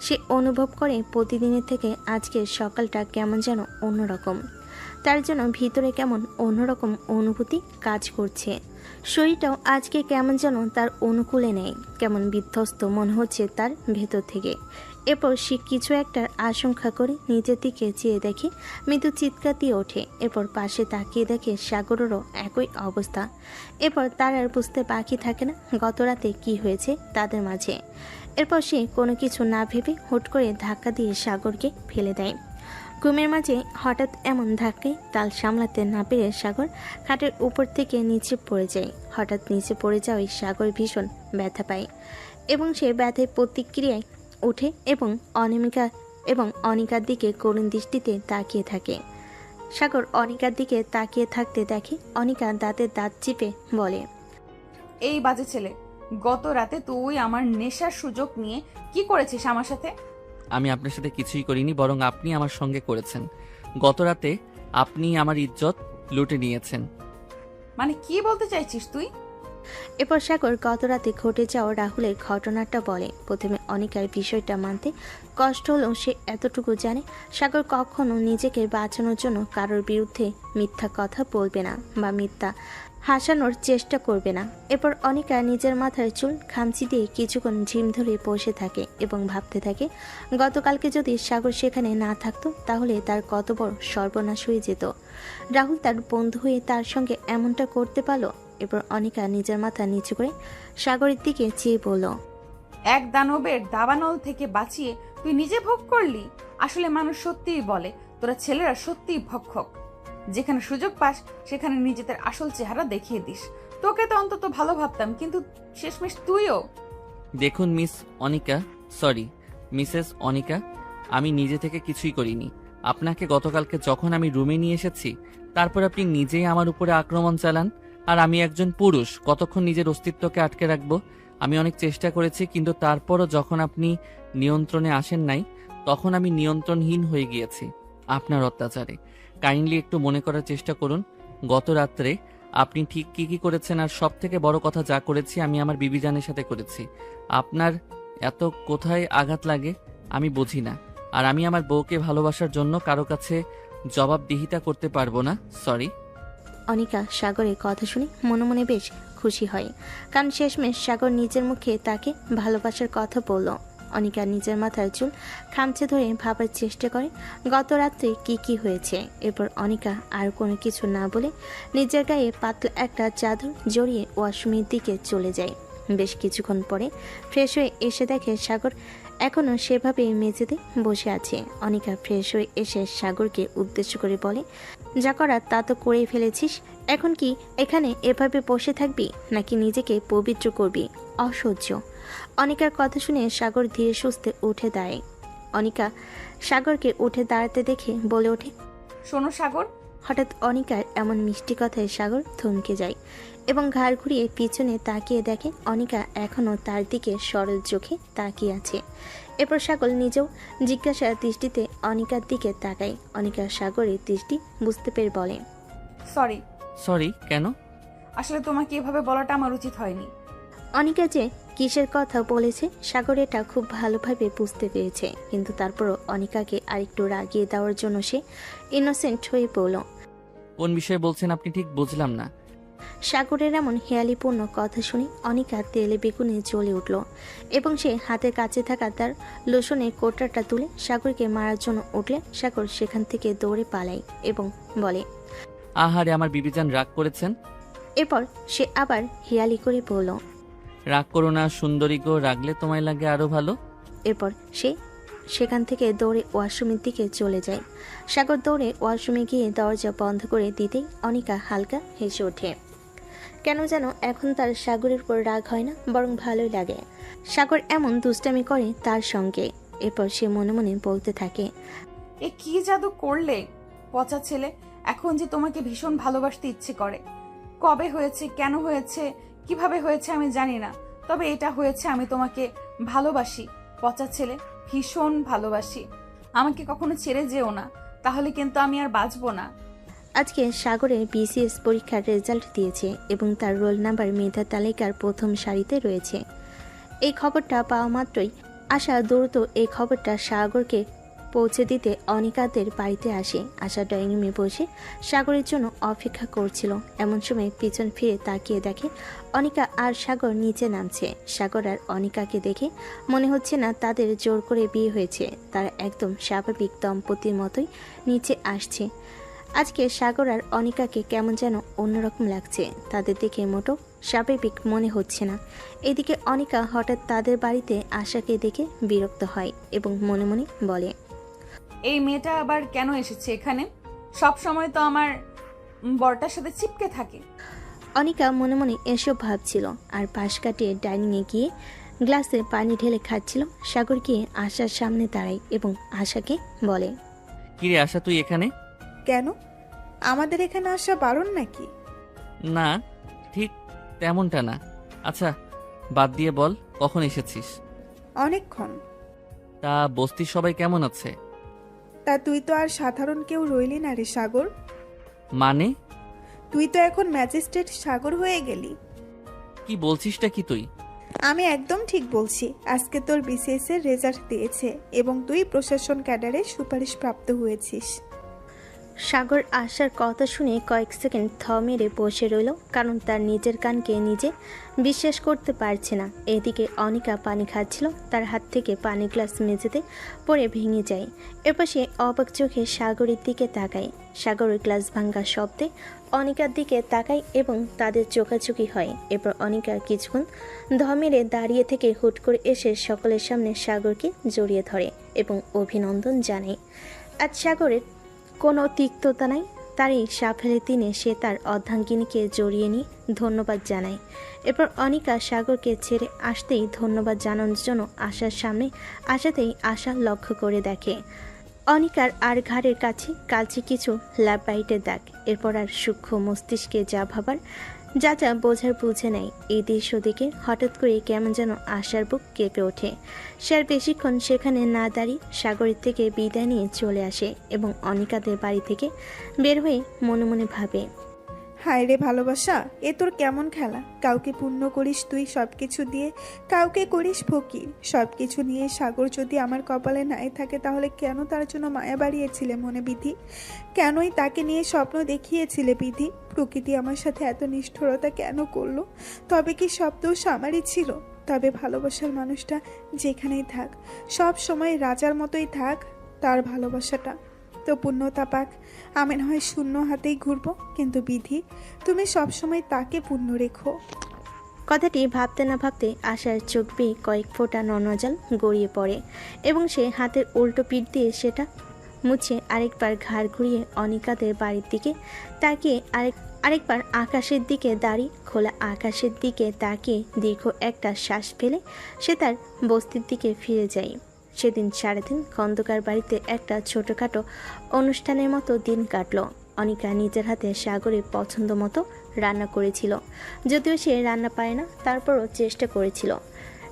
সে অনুভব করে প্রতিদিনের থেকে আজকের সকালটা কেমন যেন অন্যরকম। তার জন্য ভিতরে কেমন অন্যরকম অনুভূতি কাজ করছে। শরীরটাও আজকে কেমন যেন তার অনুকূলে নেই, কেমন বিধ্বস্ত মনে হচ্ছে তার ভেতর থেকে। এরপর সে কিছু একটার আশঙ্কা করে নিজের দিকে চেয়ে দেখে মৃদু চিৎকার দিয়ে ওঠে। এরপর পাশে তাকিয়ে দেখে সাগরেরও একই অবস্থা। এরপর তার আর বুঝতে বাকি থাকে না গত রাতে কি হয়েছে তাদের মাঝে। এরপর সে কোনো কিছু না ভেবে হুট করে ধাক্কা দিয়ে সাগরকে ফেলে দেয়। ঘুমের মাঝে হঠাৎ এমন ধাক্কায় তাল সামলাতে না পেরে সাগর খাটের উপর থেকে নিচে পড়ে যায়। হঠাৎ নিচে পড়ে যাওয়ায় সাগর ভীষণ ব্যথা পায় এবং সে ব্যথায় প্রতিক্রিয়ায় ওঠে এবং অনিকার দিকে করুণ দৃষ্টিতে তাকিয়ে থাকে। সাগর অনিকার দিকে তাকিয়ে থাকতে দেখে অনিকা দাঁতের দাঁত চিপে বলে, এই বাজে ছেলে, গত রাতে তুই আমার নেশার সুযোগ নিয়ে কি করেছিস আমার সাথে? আমি আপনার সাথে কিছুই করিনি, বরং আপনি আমার সঙ্গে করেছেন। গত রাতে আপনি আমার ইজ্জত লুটে নিয়েছেন। মানে কি বলতে চাইছিস তুই? এরপর সাগর গত রাতে ঘটে যাওয়া রাহুলের ঘটনাটা বলে। প্রথমে অনিকার বিষয়টা মানতে কষ্ট হলেও সে এতটুকু জানে সাগর কখনো নিজেকে বাঁচানোর জন্য কারোর বিরুদ্ধে মিথ্যা কথা বলবে না বা মিথ্যা হাসানোর চেষ্টা করবে না। এরপর অনিকা নিজের মাথার চুল খামচি দিয়ে কিছুক্ষণ ঝিম ধরে বসে থাকে এবং ভাবতে থাকে গতকালকে যদি সাগর সেখানে না থাকতো তাহলে তার কত বড় সর্বনাশ হয়ে যেত। রাহুল তার বন্ধু হয়ে তার সঙ্গে এমনটা করতে পারলো। এরপর অনিকা নিজের মাথা নিচু করে সাগরের দিকে চেয়ে বলল, এক দানবের দাবানল থেকে বাঁচিয়ে তুই নিজে ভোগ করলি। আসলে মানুষ সত্যিই বলে, তোরা ছেলেরা সত্যিই ভক্ষক। যেখানে সুযোগ পাস সেখানে নিজেদের আসল চেহারা দেখিয়ে দিস। তোকে তো অন্তত ভালো ভাবতাম, কিন্তু শেষমেশ তুইও। দেখুন মিসেস অনিকা, আমি নিজে থেকে কিছুই করিনি। আপনাকে গতকালকে যখন আমি রুমে নিয়ে এসেছি তারপর আপনি নিজেই আমার উপরে আক্রমণ চালান। আর আমি একজন পুরুষ, কতক্ষণ নিজের অস্তিত্বকে আটকে রাখবো? আমি অনেক চেষ্টা করেছি, কিন্তু তারপরও যখন আপনি নিয়ন্ত্রণে আসেন নাই তখন আমি নিয়ন্ত্রণহীন হয়ে গিয়েছি আপনার অত্যাচারে। কাইন্ডলি একটু মনে করার চেষ্টা করুন, গত রাত্রে আপনি ঠিক কি কি করেছেন, আর সব থেকে বড় কথা যা করেছি আমি আমার বিবিজানের সাথে করেছি। আপনার এত কোথায় আঘাত লাগে আমি বুঝি না। আর আমি আমার বউকে ভালোবাসার জন্য কারো কাছে জবাবদিহিতা করতে পারবো না, সরি। অনিকা সাগরের কথা শুনে মনে মনে বেশ খুশি হয়, কারণ শেষমেশ সাগর নিজের মুখে তাকে ভালোবাসার কথা বলল। অনিকা নিজের মাথার চুল খামচে ধরে ভাবার চেষ্টা করে গত রাত্রে কি হয়েছে। এরপর অনিকা আর কোনো কিছু না বলে নিজের গায়ে পাতলা একটা চাদর জড়িয়ে ওয়াশরুমের দিকে চলে যায়। বেশ কিছুক্ষণ পরে ফ্রেশ হয়ে এসে দেখে সাগর এখনও সেভাবে মেঝেতে বসে আছে। অনিকা ফ্রেশ হয়ে এসে সাগরকে উদ্দেশ্য করে বলে, যা করার তা তো করেই ফেলেছিস, এখন কি এখানে এভাবে বসে থাকবি নাকি নিজেকে পবিত্র করবি? অসহ্য। অনিকার কথা শুনে সাগর ধীরে সুস্থে উঠে দাঁড়ায়। অনিকা সাগরকে উঠে দাঁড়াতে দেখে বলে ওঠে, শোনো সাগর। হঠাৎ অনিকার এমন মিষ্টি কথায় সাগর থমকে যায় এবং ঘাড় ঘুরিয়ে পিছনে তাকিয়ে দেখে অনিকা এখনও তার দিকে সরল চোখে তাকিয়ে আছে। এরপর সাগর নিজেও জিজ্ঞাসা দৃষ্টিতে অনিকার দিকে তাকায়। অনিকা সাগরের দৃষ্টি বুঝতে পেরে বলে, সরি। সরি কেন? আসলে তোমাকে এভাবে বলাটা আমার উচিত হয়নি। অনিকা যে কিসের কথা বলেছে সাগর এটা খুব ভালোভাবে বুঝতে পেরেছে, কিন্তু তারপরও অনিকাকে আরেকটু রাগিয়ে দেওয়ার জন্য সে ইনোসেন্ট হয়ে পড়ল। কোন বিষয়ে বলছেন আপনি ঠিক বুঝলাম না। সাগরের এমন হেয়ালিপূর্ণ কথা শুনে অনিকা তেলে বেগুনে জ্বলে উঠল এবং সে হাতের কাছে থাকা তার লোশনের কোটাটা তুলে সাগরকে মারার জন্য উঠলে সাগর সেখান থেকে দৌড়ে পালায় এবং বলে, আহারে আমার বিবিজান রাগ করেছেন। এরপর সে আবার হেয়ালি করে বলল, রাগ করো না সুন্দরী গো, রাগলে তোমায় লাগে আরো ভালো। এরপর সে সেখান থেকে দৌড়ে ওয়াশরুমের দিকে চলে যায়। সাগর দৌড়ে ওয়াশরুমে গিয়ে দরজা বন্ধ করে দিতেই অনিকা হালকা হেসে ওঠে। কেন যেন এখন তার সাগরের উপর রাগ হয় না, বরং ভালোই লাগে। সাগর এমন দুষ্টামি করে তার সঙ্গে। এরপর সে মনে মনে বলতে থাকে, এ কি জাদু করলে পচা ছেলে, এখন যে তোমাকে ভীষণ ভালোবাসতে ইচ্ছে করে। কবে হয়েছে, কেন হয়েছে, কিভাবে হয়েছে আমি জানি না, তবে এটা হয়েছে। আমি তোমাকে ভালোবাসি পচা ছেলে, ভীষণ ভালোবাসি। আমাকে কখনো ছেড়ে যেও না, তাহলে কিন্তু আমি আর বাঁচবো না। আজকে সাগরের বিসিএস পরীক্ষার রেজাল্ট দিয়েছে এবং তার রোল নাম্বার মেধা তালিকার প্রথম সারিতে রয়েছে। এই খবরটা পাওয়া মাত্রই আশা দ্রুত এই খবরটা সাগরকে পৌঁছে দিতে অনিকাদের বাড়িতে আসে। আশা ড্রয়িং রুমে বসে সাগরের জন্য অপেক্ষা করছিল। এমন সময় পিছন ফিরে তাকিয়ে দেখে অনিকা আর সাগর নিচে নামছে। সাগর আর অনিকাকে দেখে মনে হচ্ছে না তাদের জোর করে বিয়ে হয়েছে, তারা একদম স্বাভাবিক দম্পতির মতোই নিচে আসছে। আজকে সাগর আর অনিকাকে কেমন যেন অন্যরকম লাগছে, তাদের দেখে মোটো স্বাভাবিক মনে হচ্ছে না। এদিকে অনিকা হঠাৎ তাদের বাড়িতে আশাকে দেখে বিরক্ত হয় এবং মনে মনে বলে, এই মেয়েটা আবার কেন এসেছে এখানে? সব সময় তো আমার বরটার সাথে চিপকে থাকে। অনিকা মনে মনে এসব ভাবছিল আর পাশ কাটিয়ে ডাইনিংয়ে গিয়ে গ্লাসে পানি ঢেলে খাচ্ছিল। সাগর গিয়ে আশার সামনে দাঁড়ায় এবং আশাকে বলে, কিরে আশা তুই এখানে? কেন? আমাদের এখানে আসা বারণ নাকি? না ঠিক তেমনটা না। আচ্ছা বাদ দিয়ে বল কখন এসেছিস? অনেকক্ষণ। তা বস্তির সবাই কেমন আছে? তা তুই তো আর সাধারণ কেউ রইলি না রে সাগর। মানে? তুই তো এখন ম্যাজিস্ট্রেট সাগর হয়ে গেলি। কি বলছিসটা কি তুই? আমি একদম ঠিক বলছি। আজকে তোর বিসিএস এর রেজাল্ট দিয়েছে এবং তুই প্রশাসন ক্যাডারে সুপারিশ প্রাপ্ত হয়েছিস। সাগর আশার কথা শুনে কয়েক সেকেন্ড থ মেরে বসে রইল, কারণ তার নিজের কানকে নিজে বিশ্বাস করতে পারছে না। এদিকে অনিকা পানি খাচ্ছিল, তার হাত থেকে পানি গ্লাস মেঝেতে পড়ে ভেঙে যায়। এরপর সে অবাক চোখে সাগরের দিকে তাকায়। সাগরের গ্লাস ভাঙ্গা শব্দে অনিকার দিকে তাকায় এবং তাদের চোখাচোখি হয়। এরপর অনিকা কিছুক্ষণ ধ মেরে দাঁড়িয়ে থেকে হুট করে এসে সকলের সামনে সাগরকে জড়িয়ে ধরে এবং অভিনন্দন জানায়। আজ সাগরের কোনো তিক্ততা নাই, তার এই সাফল্যের দিনে সে তার অর্ধাঙ্গিনীকে জড়িয়ে নিয়ে ধন্যবাদ জানায়। এরপর অনিকা সাগরকে ছেড়ে আসতেই ধন্যবাদ জানানোর জন্য আশার সামনে আসাতেই আশা লক্ষ্য করে দেখে অনিকার আর ঘাড়ের কাছে কালচে কিছু ল্যাববাইটের দাগ। এরপর আর সূক্ষ্ম মস্তিষ্কে যা ভাবার যা যা বোঝার বুঝে নেয়। এই দৃশ্য দেখে হঠাৎ করে কেমন যেন আশার বুক কেঁপে ওঠে। সে আর বেশিক্ষণ সেখানে না দাঁড়িয়ে সাগরের থেকে বিদায় নিয়ে চলে আসে এবং অনিকাদের বাড়ি থেকে বের হয়ে মনে মনে ভাবে, হায় রে ভালোবাসা, এ তোর কেমন খেলা? কাউকে পূর্ণ করিস তুই সব কিছু দিয়ে, কাউকে করিস ফকির। সব কিছু নিয়ে সাগর যদি আমার কপালে নাই থাকে, তাহলে কেন তার জন্য মায়া বাড়িয়েছিলে মনে বিধি? কেনই তাকে নিয়ে স্বপ্ন দেখিয়েছিলে বিধি? প্রকৃতি আমার সাথে এত নিষ্ঠুরতা কেন করলো? তবে কি সব দোষ আমারই ছিল? তবে ভালোবাসার মানুষটা যেখানেই থাক, সব সময় রাজার মতোই থাক তার ভালোবাসাটা, তো পূর্ণতা পাক। আমি না হয় শূন্য হাতেই ঘুরবো, কিন্তু বিধি তুমি সবসময় তাকে পূর্ণ রেখো। কথাটি ভাবতে না ভাবতে আশার চোখ বেয়ে কয়েক ফোঁটা নর্নজল গড়িয়ে পড়ে এবং সে হাতের উল্টো পিঠ দিয়ে সেটা মুছে আরেকবার ঘাড় ঘুরিয়ে অনিকাদের বাড়ির দিকে তাকিয়ে আরেকবার আকাশের দিকে দাঁড়িয়ে খোলা আকাশের দিকে তাকিয়ে দীর্ঘ একটা শ্বাস ফেলে সে তার বস্তির দিকে ফিরে যায়। সেদিন সারাদিন খন্দকার বাড়িতে একটা ছোটোখাটো অনুষ্ঠানের মতো দিন কাটলো। অনিকা নিজের হাতে সাগরের পছন্দ মতো রান্না করেছিল। যদিও সে রান্না পায় না, তারপরও চেষ্টা করেছিল।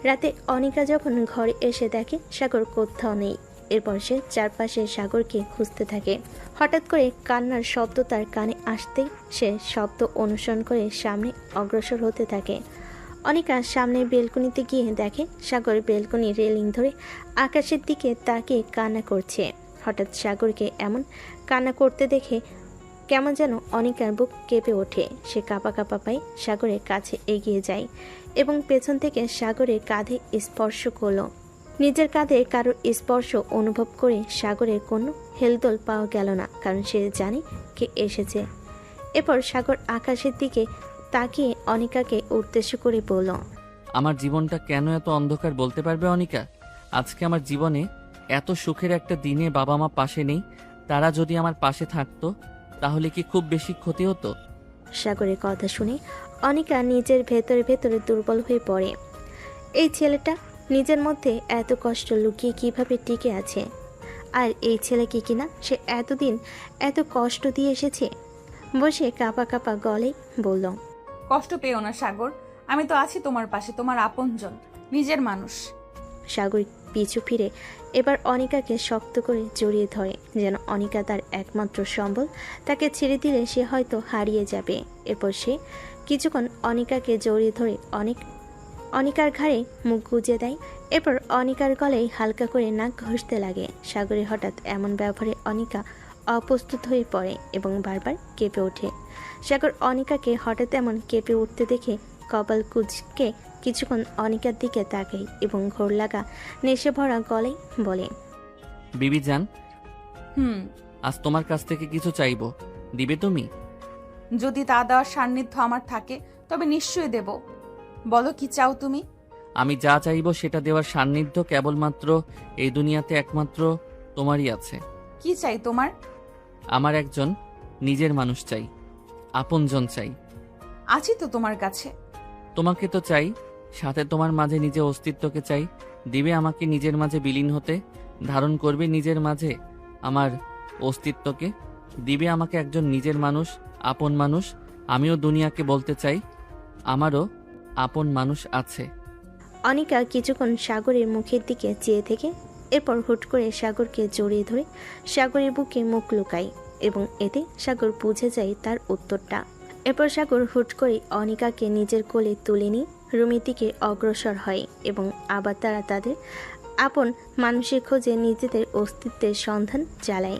রাতে অনিকা যখন ঘরে এসে দেখে সাগর কোথাও নেই, এরপর সে চারপাশে সাগরকে খুঁজতে থাকে। হঠাৎ করে কান্নার শব্দ তার কানে আসতেই সে শব্দ অনুসরণ করে সামনে অগ্রসর হতে থাকে। অনিকা সামনের বেলকনিতে গিয়ে দেখে সাগর বেলকনি রেলিং ধরে আকাশের দিকে তাকিয়ে কান্না করছে। হঠাৎ সাগরকে এমন কান্না করতে দেখে কেমন যেন অনিকার বুক কেঁপে ওঠে। সে কাঁপা কাঁপা পায়ে সাগরের কাছে এগিয়ে যায় এবং পেছন থেকে সাগরের কাঁধে স্পর্শ করলো। নিজের কাঁধে কারোর স্পর্শ অনুভব করে সাগরের কোনো হেলদোল পাওয়া গেল না, কারণ সে জানে কে এসেছে। এরপর সাগর আকাশের দিকে তাকিয়ে অনিকাকে উদ্দেশ্য করে বলল, আমার জীবনটা কেন এত অন্ধকার বলতে পারবে অনিকা? আজকে আমার জীবনে এত সুখের একটা দিনে বাবা মা পাশে নেই। তারা যদি আমার পাশে থাকতো তাহলে কি খুব বেশি ক্ষতি হতো? সাগরের কথা শুনে অনিকা নিজের ভেতরে ভেতরে দুর্বল হয়ে পড়ে। এই ছেলেটা নিজের মধ্যে এত কষ্ট লুকিয়ে কিভাবে টিকে আছে? আর এই ছেলেকে কিনা সে এতদিন এত কষ্ট দিয়ে এসেছে। বসে কাঁপা কাঁপা গলে বলল, কষ্ট পেও না সাগর, আমি তো আছি তোমার পাশে, তোমার আপনজন, নিজের মানুষ। সাগর পিছু ফিরে এবার অনিকাকে শক্ত করে জড়িয়ে ধরে, যেন অনিকা তার একমাত্র সম্বল। তাকে ছেড়ে দিলে সে হয়তো হারিয়ে যাবে। এরপর সে কিছুক্ষণ অনিকাকে জড়িয়ে ধরে অনিকার ঘাড়ে মুখ গুজে দেয়। এরপর অনিকার গলায় হালকা করে নাক ঘষতে লাগে। সাগরের হঠাৎ এমন ব্যবহারে অনিকা অপ্রস্তুত হয়ে পড়ে এবং বারবার কেঁপে ওঠে। সাগর অনিকাকে হঠাৎ এমন কেঁপে উঠতে দেখে কপাল কুঁচকে কিছুক্ষণ অনিকার দিকে তাকাই এবং ঘোর লাগা নেশে ভরা গলায় বলে, বিবি জান, হুম, আজ তোমার কাছ থেকে কিছু চাইবো, দিবে তুমি? যদি তা দেওয়ার সান্নিধ্য আমার থাকে তবে নিশ্চয়ই দেব। বলো কি চাও তুমি? আমি যা চাইবো সেটা দেওয়ার সান্নিধ্য কেবলমাত্র এই দুনিয়াতে একমাত্র তোমারই আছে। কি চাই তোমার? আমার একজন নিজের মানুষ চাই, আপনজন চাই। আছি তো তোমার কাছে। তোমাকে তো চাই, সাথে তোমার মাঝে নিজের অস্তিত্বকে চাই। দিবে আমাকে নিজের মাঝে বিলীন হতে, ধারণ করবে নিজের মাঝে আমার অস্তিত্বকে। দিবে আমাকে একজন নিজের মানুষ, আপন মানুষ। আমিও দুনিয়াকে বলতে চাই আমারও আপন মানুষ আছে। অনিকা কিছুক্ষণ সাগরের মুখের দিকে চেয়ে থেকে এরপর হুট করে সাগরকে জড়িয়ে ধরে সাগরের বুকে মুখ লুকায় এবং এতে সাগর বুঝে যায় তার উত্তরটা। এরপর সাগর হুট করে অনিকাকে নিজের কোলে তুলে নিয়ে রুমের দিকে অগ্রসর হয় এবং আবার তারা তাদের আপন মানুষের খোঁজে নিজেদের অস্তিত্বের সন্ধান চালায়।